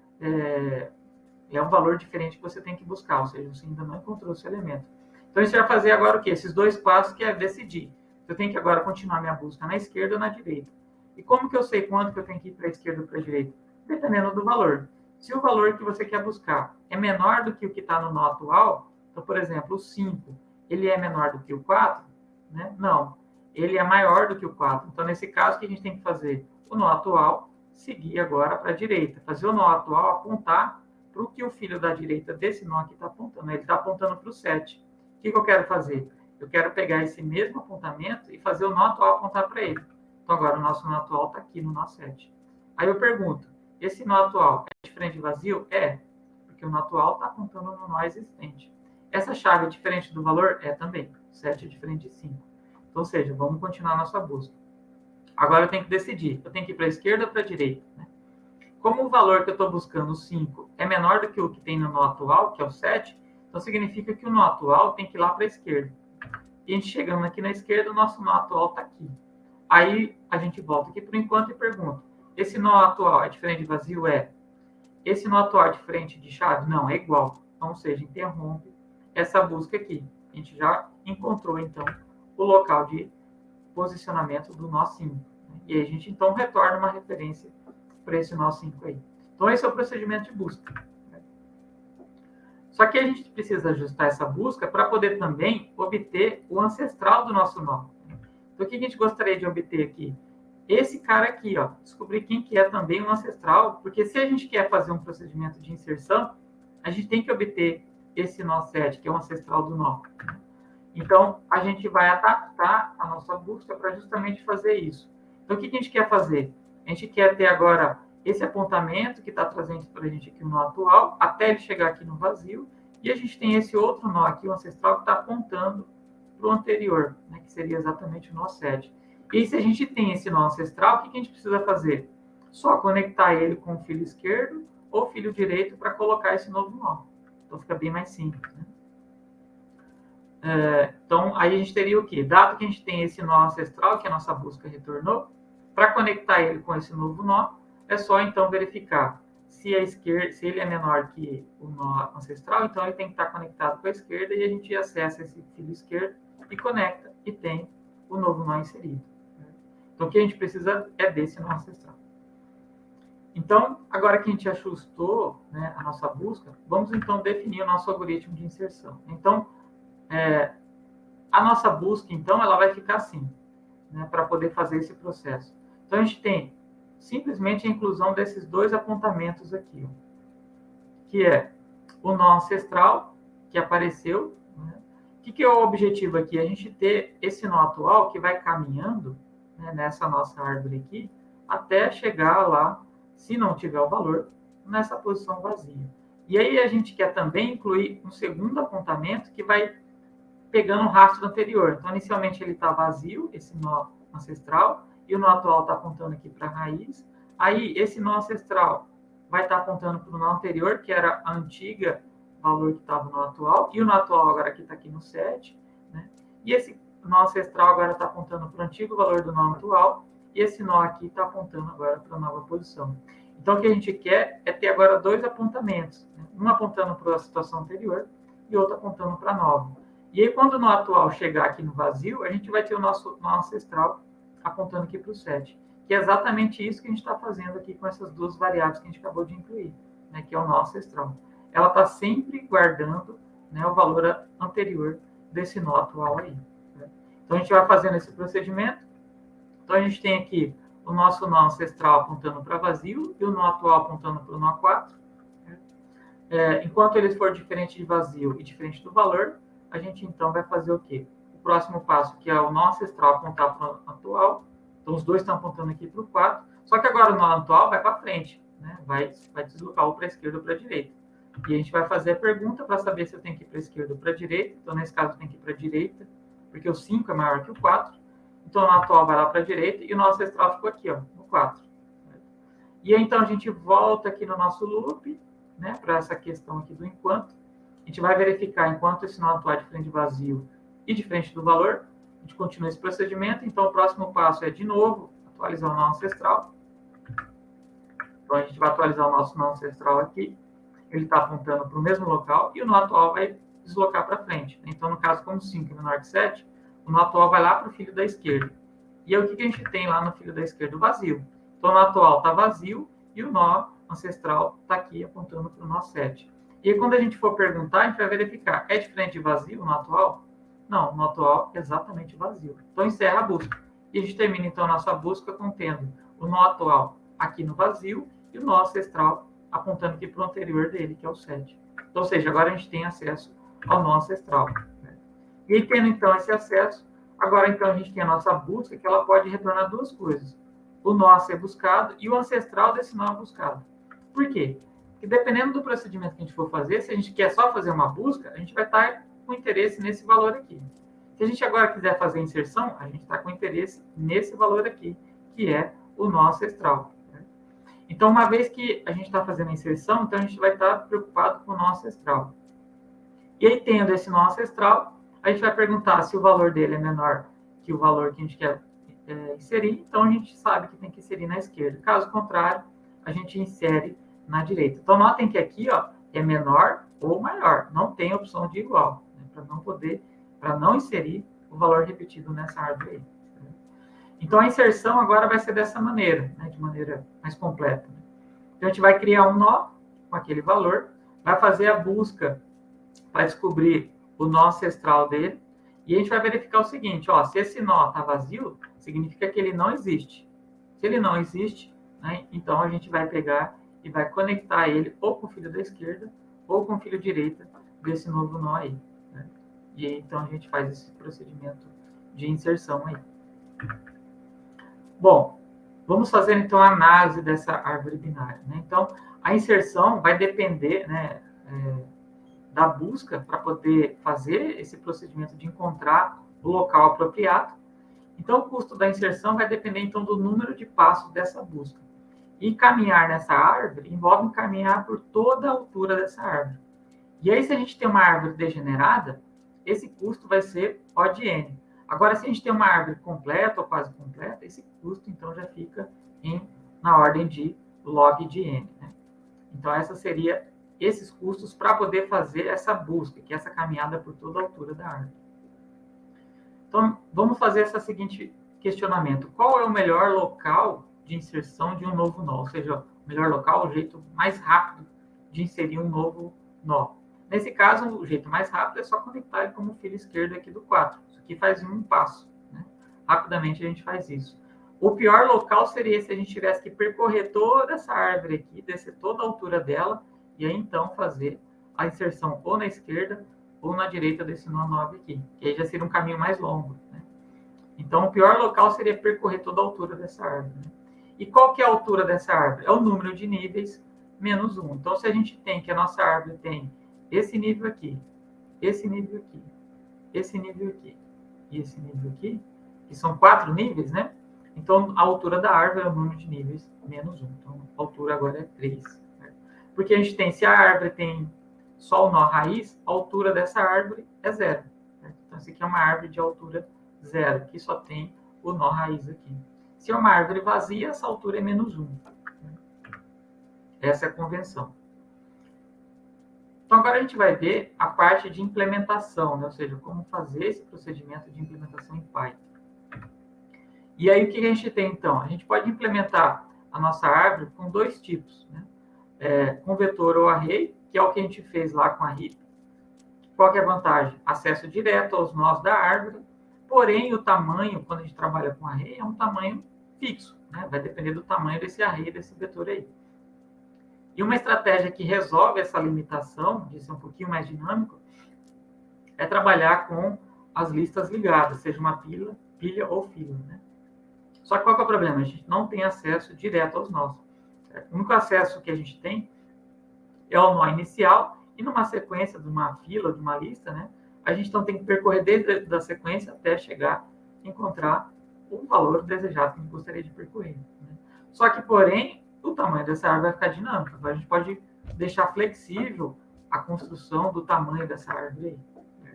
um valor diferente que você tem que buscar, ou seja, você ainda não encontrou esse elemento. Então, a gente vai fazer agora o quê? Esses dois passos que é decidir. Eu tenho que agora continuar minha busca na esquerda ou na direita. E como que eu sei quando que eu tenho que ir para a esquerda ou para a direita? Dependendo do valor. Se o valor que você quer buscar é menor do que o que está no nó atual, então, por exemplo, o 5, ele é menor do que o 4? Né? Não. Ele é maior do que o 4. Então, nesse caso, o que a gente tem que fazer? O nó atual, seguir agora para a direita. Fazer o nó atual apontar para o que o filho da direita desse nó aqui está apontando. Ele está apontando para o 7. O que eu quero fazer? Eu quero pegar esse mesmo apontamento e fazer o nó atual apontar para ele. Então, agora o nosso nó atual está aqui no nó 7. Aí eu pergunto, esse nó atual é diferente de vazio? É, porque o nó atual está apontando no nó existente. Essa chave é diferente do valor? É também. 7 é diferente de 5. Então, ou seja, vamos continuar a nossa busca. Agora eu tenho que decidir. Eu tenho que ir para a esquerda ou para a direita? Né? Como o valor que eu estou buscando, o 5, é menor do que o que tem no nó atual, que é o 7, então significa que o nó atual tem que ir lá para a esquerda. E a gente chegando aqui na esquerda, o nosso nó atual está aqui. Aí a gente volta aqui por enquanto e pergunta, esse nó atual é diferente de vazio? É. Esse nó atual é diferente de chave? Não, é igual. Então, ou seja, interrompe essa busca aqui. A gente já encontrou, então, o local de posicionamento do nó 5. E aí a gente, então, retorna uma referência para esse nó 5 aí. Então, esse é o procedimento de busca. Só que a gente precisa ajustar essa busca para poder também obter o ancestral do nosso nó. Então, o que a gente gostaria de obter aqui? Esse cara aqui, ó, descobrir quem que é também um ancestral, porque se a gente quer fazer um procedimento de inserção, a gente tem que obter esse nó 7, que é o ancestral do nó. Então, a gente vai adaptar a nossa busca para justamente fazer isso. Então, o que a gente quer fazer? A gente quer ter agora esse apontamento que está trazendo para a gente aqui o nó atual, até ele chegar aqui no vazio, e a gente tem esse outro nó aqui, o ancestral, que está apontando para o anterior, né, que seria exatamente o nó 7. E se a gente tem esse nó ancestral, o que a gente precisa fazer? Só conectar ele com o fio esquerdo ou fio direito para colocar esse novo nó. Então, fica bem mais simples, né? Então, aí a gente teria o quê? Dado que a gente tem esse nó ancestral, que a nossa busca retornou, para conectar ele com esse novo nó, é só, então, verificar se ele é menor que o nó ancestral, então ele tem que estar conectado com a esquerda, e a gente acessa esse fio esquerdo e conecta, e tem o novo nó inserido. Então, o que a gente precisa é desse nó ancestral. Então, agora que a gente ajustou, né, a nossa busca, vamos, então, definir o nosso algoritmo de inserção. Então, a nossa busca, então, ela vai ficar assim, né, para poder fazer esse processo. Então, a gente tem simplesmente a inclusão desses dois apontamentos aqui, ó, que é o nó ancestral, que apareceu. Né? O que é o objetivo aqui? A gente ter esse nó atual que vai caminhando, né, nessa nossa árvore aqui, até chegar lá, se não tiver o valor, nessa posição vazia. E aí a gente quer também incluir um segundo apontamento que vai pegando o rastro anterior. Então, inicialmente ele está vazio, esse nó ancestral, e o nó atual está apontando aqui para a raiz. Aí, esse nó ancestral vai estar apontando para o nó anterior, que era a antiga valor que estava no nó atual, e o nó atual agora aqui está aqui no 7. Né? E esse nó ancestral agora está apontando para o antigo valor do nó atual, e esse nó aqui está apontando agora para a nova posição. Então, o que a gente quer é ter agora dois apontamentos, né? Um apontando para a situação anterior e outro apontando para a nova. E aí, quando o nó atual chegar aqui no vazio, a gente vai ter o nosso nó ancestral apontando aqui para o 7, que é exatamente isso que a gente está fazendo aqui com essas duas variáveis que a gente acabou de incluir, né, que é o nó ancestral. Ela está sempre guardando, né, o valor anterior desse nó atual aí. Né? Então, a gente vai fazendo esse procedimento. Então, a gente tem aqui o nosso nó ancestral apontando para vazio e o nó atual apontando para o nó 4. Né? Enquanto eles for diferente de vazio e diferente do valor, a gente, então, vai fazer o quê? O próximo passo, que é o nó ancestral apontar para o atual. Então, os dois estão apontando aqui para o 4. Só que agora o nó atual vai para frente, né? Vai deslocar ou para a esquerda ou para a direita. E a gente vai fazer a pergunta para saber se eu tenho que ir para a esquerda ou para a direita. Então, nesse caso, eu tenho que ir para a direita, porque o 5 é maior que o 4. Então, o nó atual vai lá para a direita e o nó ancestral ficou aqui, ó, no 4. E aí, então, a gente volta aqui no nosso loop, né, para essa questão aqui do enquanto. A gente vai verificar enquanto esse nó atual é diferente de vazio e diferente do valor. A gente continua esse procedimento. Então, o próximo passo é, de novo, atualizar o nó ancestral. Então, a gente vai atualizar o nosso nó ancestral aqui, ele está apontando para o mesmo local, e o nó atual vai deslocar para frente. Então, no caso, como 5 é menor que 7, o nó atual vai lá para o filho da esquerda. E aí, o que a gente tem lá no filho da esquerda? O vazio. Então, o nó atual está vazio, e o nó ancestral está aqui apontando para o nó 7. E aí, quando a gente for perguntar, a gente vai verificar, é diferente de vazio o nó atual? Não, o nó atual é exatamente vazio. Então, encerra a busca. E a gente termina, então, a nossa busca contendo o nó atual aqui no vazio e o nó ancestral apontando aqui para o anterior dele, que é o 7. Então, ou seja, agora a gente tem acesso ao nó ancestral. Né? E aí, tendo, então, esse acesso, agora, então, a gente tem a nossa busca, que ela pode retornar duas coisas. O nó a ser buscado e o ancestral desse nó buscado. Por quê? Porque dependendo do procedimento que a gente for fazer, se a gente quer só fazer uma busca, a gente vai estar com interesse nesse valor aqui. Se a gente agora quiser fazer inserção, a gente está com interesse nesse valor aqui, que é o nó ancestral. Né? Então, uma vez que a gente está fazendo a inserção, então a gente vai estar preocupado com o nó ancestral. E aí, tendo esse nó ancestral, a gente vai perguntar se o valor dele é menor que o valor que a gente quer inserir, então a gente sabe que tem que inserir na esquerda. Caso contrário, a gente insere na direita. Então, notem que aqui, ó, é menor ou maior, não tem opção de igual, né, para não inserir o valor repetido nessa árvore aí. Então, a inserção agora vai ser dessa maneira, né, de maneira mais completa. Então, a gente vai criar um nó com aquele valor, vai fazer a busca para descobrir o nó ancestral dele, e a gente vai verificar o seguinte, ó, se esse nó está vazio, significa que ele não existe. Se ele não existe, né, então a gente vai pegar e vai conectar ele ou com o filho da esquerda ou com o filho direita desse novo nó aí. Né? E aí, então, a gente faz esse procedimento de inserção aí. Bom, vamos fazer, então, a análise dessa árvore binária. Né? Então, a inserção vai depender, né, da busca para poder fazer esse procedimento de encontrar o local apropriado. Então, o custo da inserção vai depender, então, do número de passos dessa busca. E caminhar nessa árvore envolve caminhar por toda a altura dessa árvore. E aí, se a gente tem uma árvore degenerada, esse custo vai ser O de N. Agora, se a gente tem uma árvore completa ou quase completa, esse custo, então, já fica na ordem de log de N. Né? Então, esses custos para poder fazer essa busca, que é essa caminhada por toda a altura da árvore. Então, vamos fazer esse seguinte questionamento. Qual é o melhor local de inserção de um novo nó? Ou seja, o melhor local, o jeito mais rápido de inserir um novo nó. Nesse caso, o jeito mais rápido é só conectar ele como filho esquerdo aqui do 4. Isso aqui faz um passo. Né? Rapidamente a gente faz isso. O pior local seria se a gente tivesse que percorrer toda essa árvore aqui, descer toda a altura dela, e aí então fazer a inserção ou na esquerda ou na direita desse nó 9 aqui, que aí já seria um caminho mais longo. Né? Então, o pior local seria percorrer toda a altura dessa árvore. Né? E qual que é a altura dessa árvore? É o número de níveis menos 1. Então, se a gente tem que a nossa árvore tem esse nível aqui, esse nível aqui, esse nível aqui e esse nível aqui, que são 4 níveis, né? Então, a altura da árvore é o número de níveis menos 1. Então, a altura agora é 3. Porque a gente tem, se a árvore tem só o nó raiz, a altura dessa árvore é 0. Né? Então, isso aqui é uma árvore de altura 0, que só tem o nó raiz aqui. Se é uma árvore vazia, essa altura é menos 1. Né? Essa é a convenção. Então, agora a gente vai ver a parte de implementação, né? Ou seja, como fazer esse procedimento de implementação em Python. E aí, o que a gente tem, então? A gente pode implementar a nossa árvore com dois tipos, né? Com vetor ou array, que é o que a gente fez lá com a heap. Qual que é a vantagem? Acesso direto aos nós da árvore, porém o tamanho, quando a gente trabalha com array, é um tamanho fixo, né? Vai depender do tamanho desse array, desse vetor aí. E uma estratégia que resolve essa limitação, de ser um pouquinho mais dinâmico, é trabalhar com as listas ligadas, seja uma pilha ou fila, né? Só que qual que é o problema? A gente não tem acesso direto aos nós. O único acesso que a gente tem é o nó inicial, e numa sequência de uma fila, de uma lista, né, a gente então tem que percorrer desde a sequência até chegar a encontrar o valor desejado que a gente gostaria de percorrer. Né? Só que, porém, o tamanho dessa árvore vai ficar dinâmico. Então, a gente pode deixar flexível a construção do tamanho dessa árvore aí. Né?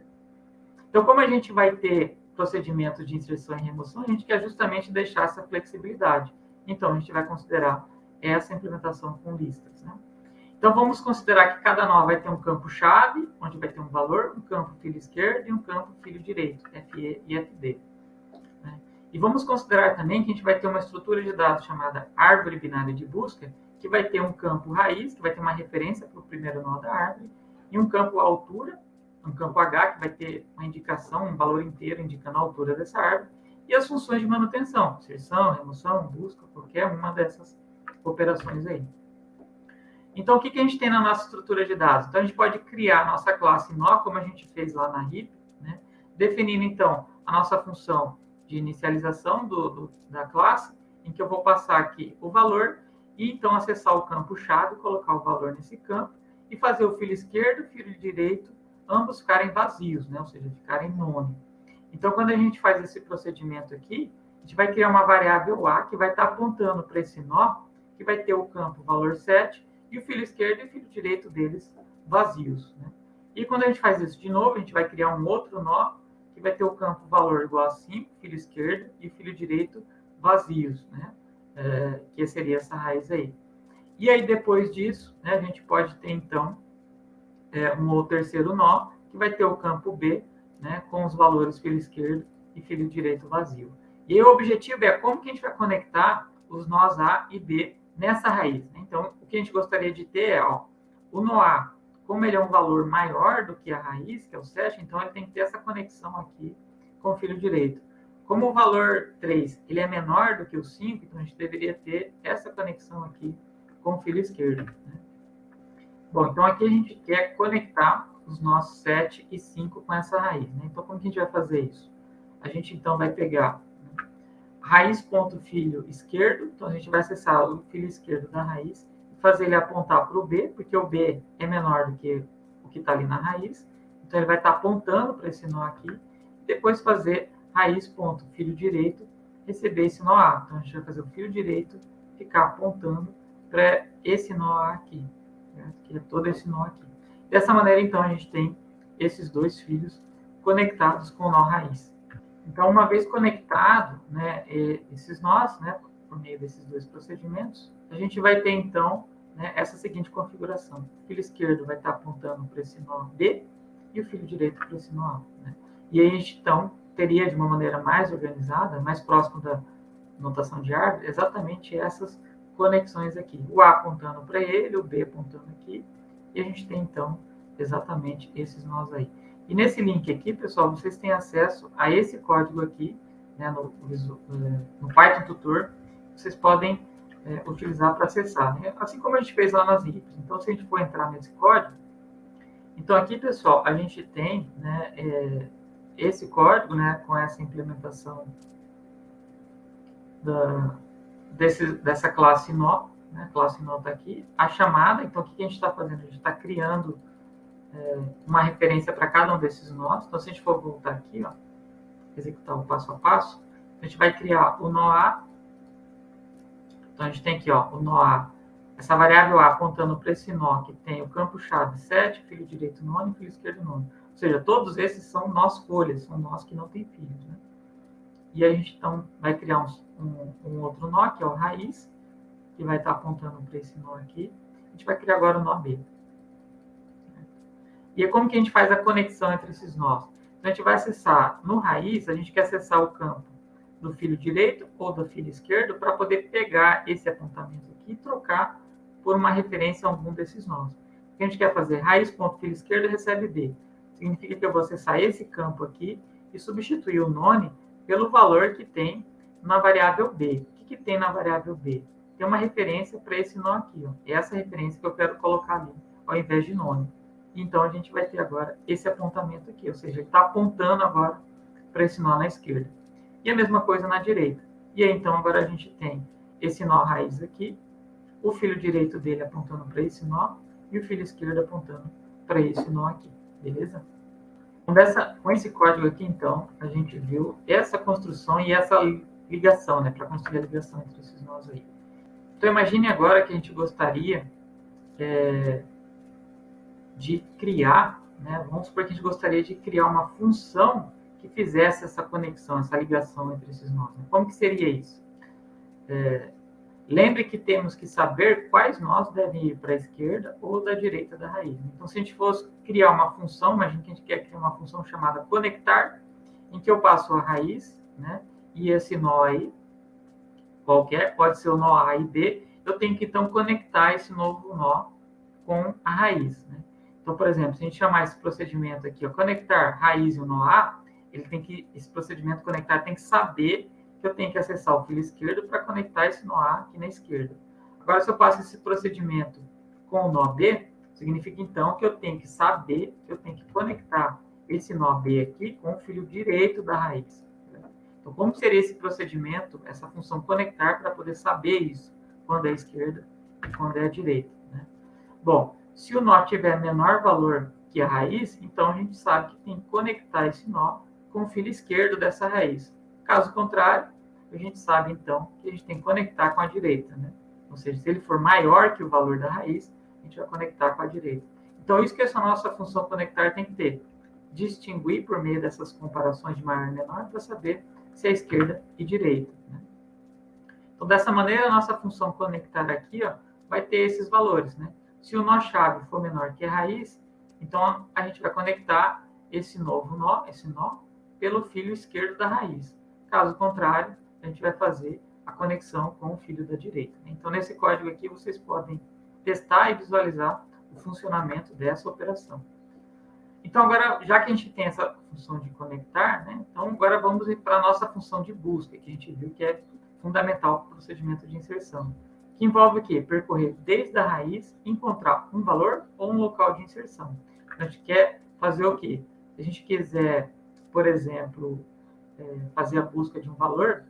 Então, como a gente vai ter procedimentos de inserção e remoção, a gente quer justamente deixar essa flexibilidade. Então, a gente vai considerar essa implementação com listas, né? Então, vamos considerar que cada nó vai ter um campo-chave, onde vai ter um valor, um campo filho esquerdo e um campo filho direito, FE e FD. Né? E vamos considerar também que a gente vai ter uma estrutura de dados chamada árvore binária de busca, que vai ter um campo raiz, que vai ter uma referência para o primeiro nó da árvore, e um campo altura, um campo H, que vai ter uma indicação, um valor inteiro indicando a altura dessa árvore, e as funções de manutenção, inserção, remoção, busca, qualquer uma dessas operações aí. Então, o que a gente tem na nossa estrutura de dados? Então, a gente pode criar a nossa classe nó, como a gente fez lá na RIP, né? Definindo, então, a nossa função de inicialização da classe, em que eu vou passar aqui o valor, e então acessar o campo-chave, colocar o valor nesse campo, e fazer o filho esquerdo e o filho direito, ambos ficarem vazios, né? Ou seja, ficarem none. Então, quando a gente faz esse procedimento aqui, a gente vai criar uma variável A, que vai estar apontando para esse nó, que vai ter o campo valor 7, e o filho esquerdo e o filho direito deles vazios, né? E quando a gente faz isso de novo, a gente vai criar um outro nó, que vai ter o campo valor igual a 5, filho esquerdo e filho direito vazios, né? Que seria essa raiz aí. E aí, depois disso, né, a gente pode ter, então, um terceiro nó, que vai ter o campo B, né, com os valores filho esquerdo e filho direito vazio. E aí, o objetivo é como que a gente vai conectar os nós A e B nessa raiz, né? Então, o que a gente gostaria de ter é, ó, o nó A, como ele é um valor maior do que a raiz, que é o 7, então ele tem que ter essa conexão aqui com o filho direito. Como o valor 3 ele é menor do que o 5, então a gente deveria ter essa conexão aqui com o filho esquerdo, né? Bom, então aqui a gente quer conectar os nossos 7 e 5 com essa raiz, né? Então, como que a gente vai fazer isso? A gente, então, vai pegar raiz.filho esquerdo, então a gente vai acessar o filho esquerdo da raiz e fazer ele apontar para o B, porque o B é menor do que o que está ali na raiz, então ele vai estar apontando para esse nó aqui, e depois fazer raiz.filho direito receber esse nó A. Então a gente vai fazer o filho direito ficar apontando para esse nó A aqui, certo? Que é todo esse nó aqui. Dessa maneira, então, a gente tem esses dois filhos conectados com o nó raiz. Então, uma vez conectado, né, esses nós, né, por meio desses dois procedimentos, a gente vai ter, então, né, essa seguinte configuração. O filho esquerdo vai estar apontando para esse nó B e o filho direito para esse nó A, né? E aí a gente, então, teria, de uma maneira mais organizada, mais próximo da notação de árvore, exatamente essas conexões aqui. O A apontando para ele, o B apontando aqui, e a gente tem, então, exatamente esses nós aí. E nesse link aqui, pessoal, vocês têm acesso a esse código aqui, né, no Python Tutor, vocês podem utilizar para acessar, né? Assim como a gente fez lá nas RIPs. Então, se a gente for entrar nesse código, então aqui, pessoal, a gente tem, né, esse código, né, com essa implementação dessa classe nó, né? A classe nó está aqui. A chamada, então, o que a gente está fazendo? A gente está criando uma referência para cada um desses nós. Então, se a gente for voltar aqui, ó, executar o passo a passo, a gente vai criar o nó A. Então, a gente tem aqui, ó, o nó A, essa variável A apontando para esse nó que tem o campo-chave 7, filho direito nono e filho esquerdo nono. Ou seja, todos esses são nós folhas, são nós que não têm filhos, né? E a gente, então, vai criar um outro nó, que é o raiz, que vai estar apontando para esse nó aqui. A gente vai criar agora o nó B. E é como que a gente faz a conexão entre esses nós? Então, a gente vai acessar, no raiz, a gente quer acessar o campo do filho direito ou do filho esquerdo para poder pegar esse apontamento aqui e trocar por uma referência a algum desses nós. O que a gente quer fazer? Raiz.filho esquerdo recebe B. Significa que eu vou acessar esse campo aqui e substituir o none pelo valor que tem na variável B. O que tem na variável B? Tem uma referência para esse nó aqui, ó. É essa referência que eu quero colocar ali, ao invés de none. Então, a gente vai ter agora esse apontamento aqui, ou seja, ele está apontando agora para esse nó na esquerda. E a mesma coisa na direita. E aí, então, agora a gente tem esse nó raiz aqui, o filho direito dele apontando para esse nó, e o filho esquerdo apontando para esse nó aqui, beleza? Com esse código aqui, então, a gente viu essa construção e essa ligação, né, para construir a ligação entre esses nós aí. Então, imagine agora que a gente gostaria de criar, né, vamos supor que a gente gostaria de criar uma função que fizesse essa conexão, essa ligação entre esses nós. Né? Como que seria isso? Lembre que temos que saber quais nós devem ir para a esquerda ou da direita da raiz. Então, se a gente fosse criar uma função, imagine que a gente quer criar uma função chamada conectar, em que eu passo a raiz, né? E esse nó aí, qualquer, pode ser o nó A e B, eu tenho que, então, conectar esse novo nó com a raiz, né? Então, por exemplo, se a gente chamar esse procedimento aqui, ó, conectar raiz e o nó A, esse procedimento conectar tem que saber que eu tenho que acessar o filo esquerdo para conectar esse nó A aqui na esquerda. Agora, se eu passo esse procedimento com o nó B, significa então que eu tenho que saber que eu tenho que conectar esse nó B aqui com o filo direito da raiz. Então, como seria esse procedimento, essa função conectar, para poder saber isso, quando é a esquerda e quando é a direita, né? Bom, se o nó tiver menor valor que a raiz, então a gente sabe que tem que conectar esse nó com o filo esquerdo dessa raiz. Caso contrário, a gente sabe então que a gente tem que conectar com a direita, né? Ou seja, se ele for maior que o valor da raiz, a gente vai conectar com a direita. Então, isso que essa nossa função conectar tem que ter. Distinguir por meio dessas comparações de maior e menor para saber se é esquerda e direita, né? Então, dessa maneira, a nossa função conectar aqui, ó, vai ter esses valores, né? Se o nó-chave for menor que a raiz, então a gente vai conectar esse novo nó, esse nó, pelo filo esquerdo da raiz. Caso contrário, a gente vai fazer a conexão com o filo da direita. Então, nesse código aqui, vocês podem testar e visualizar o funcionamento dessa operação. Então, agora, já que a gente tem essa função de conectar, né? Então, agora vamos para a nossa função de busca, que a gente viu que é fundamental para o procedimento de inserção, que envolve o quê? Percorrer desde a raiz, encontrar um valor ou um local de inserção. A gente quer fazer o quê? Se a gente quiser, por exemplo, fazer a busca de um valor,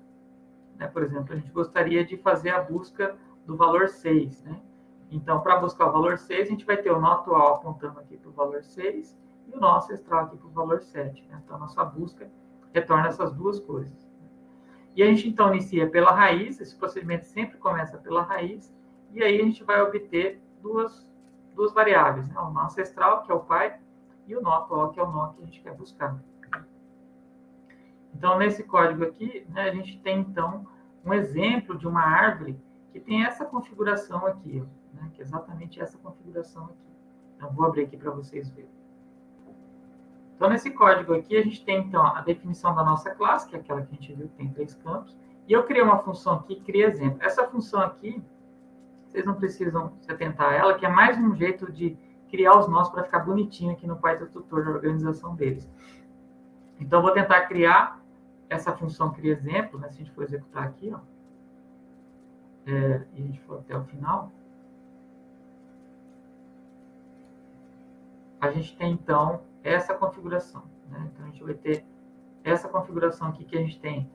né? Por exemplo, a gente gostaria de fazer a busca do valor 6, né? Então, para buscar o valor 6, a gente vai ter o nó atual apontando aqui para o valor 6 e o nó ancestral aqui para o valor 7, né? Então, a nossa busca retorna essas duas coisas. E a gente, então, inicia pela raiz, esse procedimento sempre começa pela raiz, e aí a gente vai obter duas variáveis, né? O nó ancestral, que é o pai, e o nó atual, que é o nó que a gente quer buscar. Então, nesse código aqui, né, a gente tem, então, um exemplo de uma árvore que tem essa configuração aqui, ó, né, que é exatamente essa configuração aqui. Então, vou abrir aqui para vocês verem. Então, nesse código aqui, a gente tem, então, a definição da nossa classe, que é aquela que a gente viu que tem 3 campos, e eu criei uma função aqui, cria exemplo. Essa função aqui, vocês não precisam se atentar a ela, que é mais um jeito de criar os nós para ficar bonitinho aqui no Python Tutor, da organização deles. Então, eu vou tentar criar essa função cria exemplo, né? Se a gente for executar aqui, ó, e a gente for até o final, a gente tem, então, essa configuração, né? Então, a gente vai ter essa configuração aqui que a gente tem,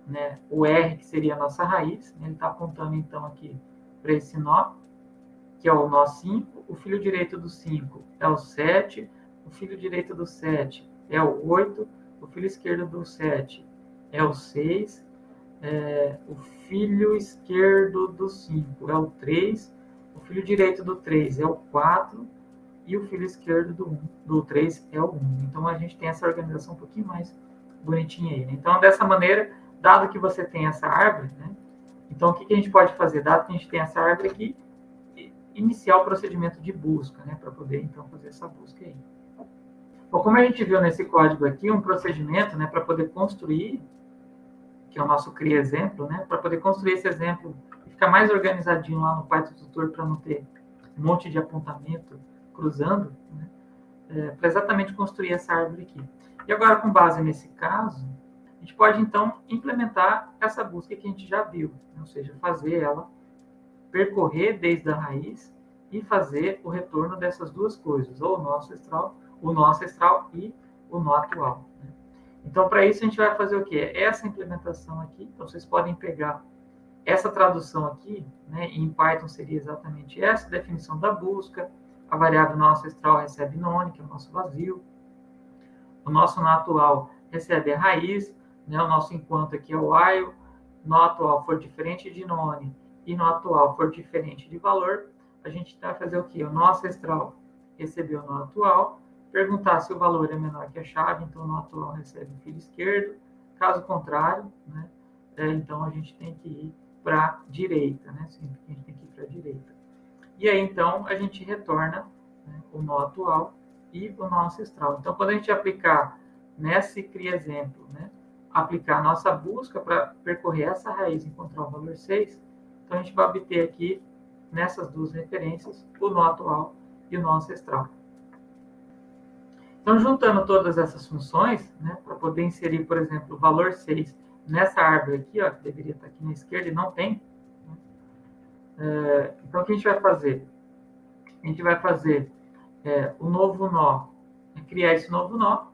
né? O R, que seria a nossa raiz, né? Ele está apontando, então, aqui para esse nó, que é o nó 5, o filo direito do 5 é o 7, o filo direito do 7 é o 8, o filo esquerdo do 7 é o 6, o filho esquerdo do 5 é o 3, o filho direito do 3 é o 4 e o filho esquerdo do 3 é o 1. Então, a gente tem essa organização um pouquinho mais bonitinha aí, né? Então, dessa maneira, dado que você tem essa árvore, né? Então, o que a gente pode fazer? Dado que a gente tem essa árvore aqui, iniciar o procedimento de busca, né? Para poder, então, fazer essa busca aí. Bom, como a gente viu nesse código aqui, um procedimento, né? Para poder construir, que é o nosso cria exemplo, né? Para poder construir esse exemplo e ficar mais organizadinho lá no Python Tutor para não ter um monte de apontamento cruzando, né? Para exatamente construir essa árvore aqui. E agora, com base nesse caso, a gente pode, então, implementar essa busca que a gente já viu, né? Ou seja, fazer ela percorrer desde a raiz e fazer o retorno dessas duas coisas, ou o nó ancestral e o nó atual, né? Então, para isso, a gente vai fazer o quê? Essa implementação aqui, então vocês podem pegar essa tradução aqui, né? Em Python seria exatamente essa definição da busca, a variável nó ancestral recebe none, que é o nosso vazio, o nosso nó atual recebe a raiz, né? O nosso enquanto aqui é o while, nó atual for diferente de none e nó atual for diferente de valor, a gente vai fazer o quê? O nó ancestral recebeu o nó atual, perguntar se o valor é menor que a chave, então o nó atual recebe o filo esquerdo, caso contrário, né? Então a gente tem que ir para a direita, né? Sempre que a gente tem que ir para a direita. E aí, então, a gente retorna, né, o nó atual e o nó ancestral. Então, quando a gente aplicar nesse CRI exemplo, né, aplicar a nossa busca para percorrer essa raiz e encontrar o valor 6, então a gente vai obter aqui, nessas duas referências, o nó atual e o nó ancestral. Então, juntando todas essas funções, né, para poder inserir, por exemplo, o valor 6 nessa árvore aqui, ó, que deveria estar aqui na esquerda e não tem, né, então o que a gente vai fazer? A gente vai fazer o novo nó, criar esse novo nó,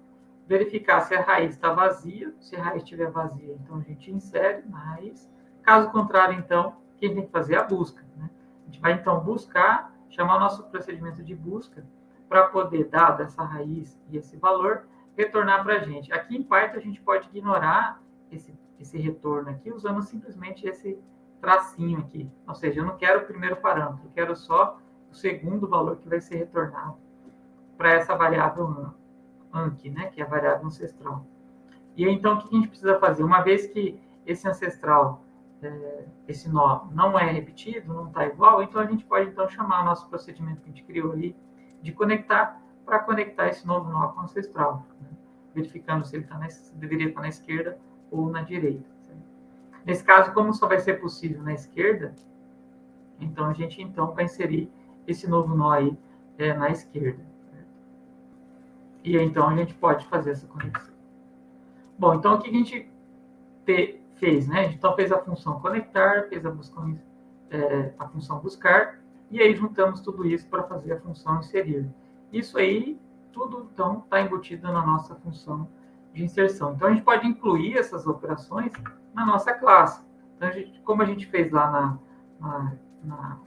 verificar se a raiz está vazia. Se a raiz estiver vazia, então a gente insere na raiz. Caso contrário, então, o que a gente tem que fazer é a busca, né? A gente vai, então, buscar, chamar o nosso procedimento de busca para poder, dado essa raiz e esse valor, retornar para a gente. Aqui em Python, a gente pode ignorar esse retorno aqui, usando simplesmente esse tracinho aqui. Ou seja, eu não quero o primeiro parâmetro, eu quero só o segundo valor que vai ser retornado para essa variável Anki, né, que é a variável ancestral. E aí, então, o que a gente precisa fazer? Uma vez que esse ancestral, esse nó, não é repetido, não está igual, então a gente pode, então, chamar o nosso procedimento que a gente criou ali de conectar, para conectar esse novo nó com o ancestral, né, verificando se ele deveria estar na esquerda ou na direita. Certo? Nesse caso, como só vai ser possível na esquerda, então a gente vai inserir esse novo nó aí na esquerda. Certo? E aí, então a gente pode fazer essa conexão. Bom, então o que a gente fez, né? A gente então fez a função conectar, fez a função buscar, e aí juntamos tudo isso para fazer a função inserir. Isso aí, tudo então está embutido na nossa função de inserção. Então a gente pode incluir essas operações na nossa classe. Então, como a gente fez lá na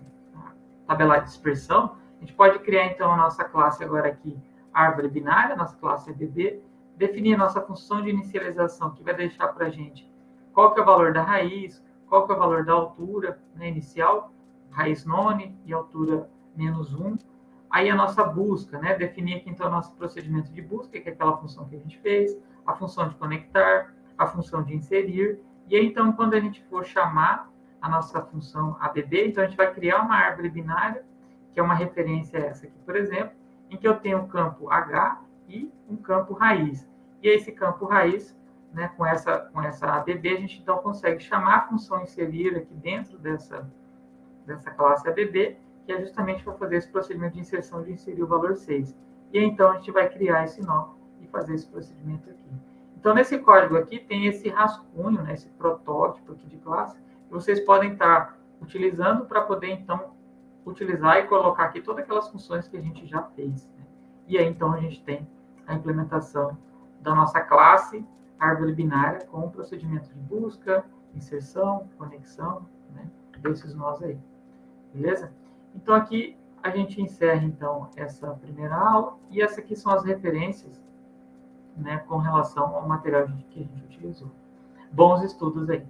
tabela de dispersão, a gente pode criar então a nossa classe agora aqui, árvore binária, nossa classe é BB, definir a nossa função de inicialização, que vai deixar para a gente qual que é o valor da raiz, qual que é o valor da altura, né, inicial, raiz none e altura -1. Aí a nossa busca, né, definir aqui então o nosso procedimento de busca, que é aquela função que a gente fez, a função de conectar, a função de inserir, e aí então quando a gente for chamar a nossa função ABB, então a gente vai criar uma árvore binária, que é uma referência a essa aqui, por exemplo, em que eu tenho um campo H e um campo raiz. E esse campo raiz, né, com essa ABB, a gente então consegue chamar a função inserir aqui dentro dessa classe ABB, que é justamente para fazer esse procedimento de inserção de inserir o valor 6. E então a gente vai criar esse nó e fazer esse procedimento aqui. Então, nesse código aqui tem esse rascunho, né, esse protótipo aqui de classe, que vocês podem estar utilizando para poder, então, utilizar e colocar aqui todas aquelas funções que a gente já fez. Né? E aí, então, a gente tem a implementação da nossa classe árvore binária com o procedimento de busca, inserção, conexão, né, desses nós aí. Beleza? Então, aqui a gente encerra, então, essa primeira aula, e essa aqui são as referências, né, com relação ao material que a gente utilizou. Bons estudos aí!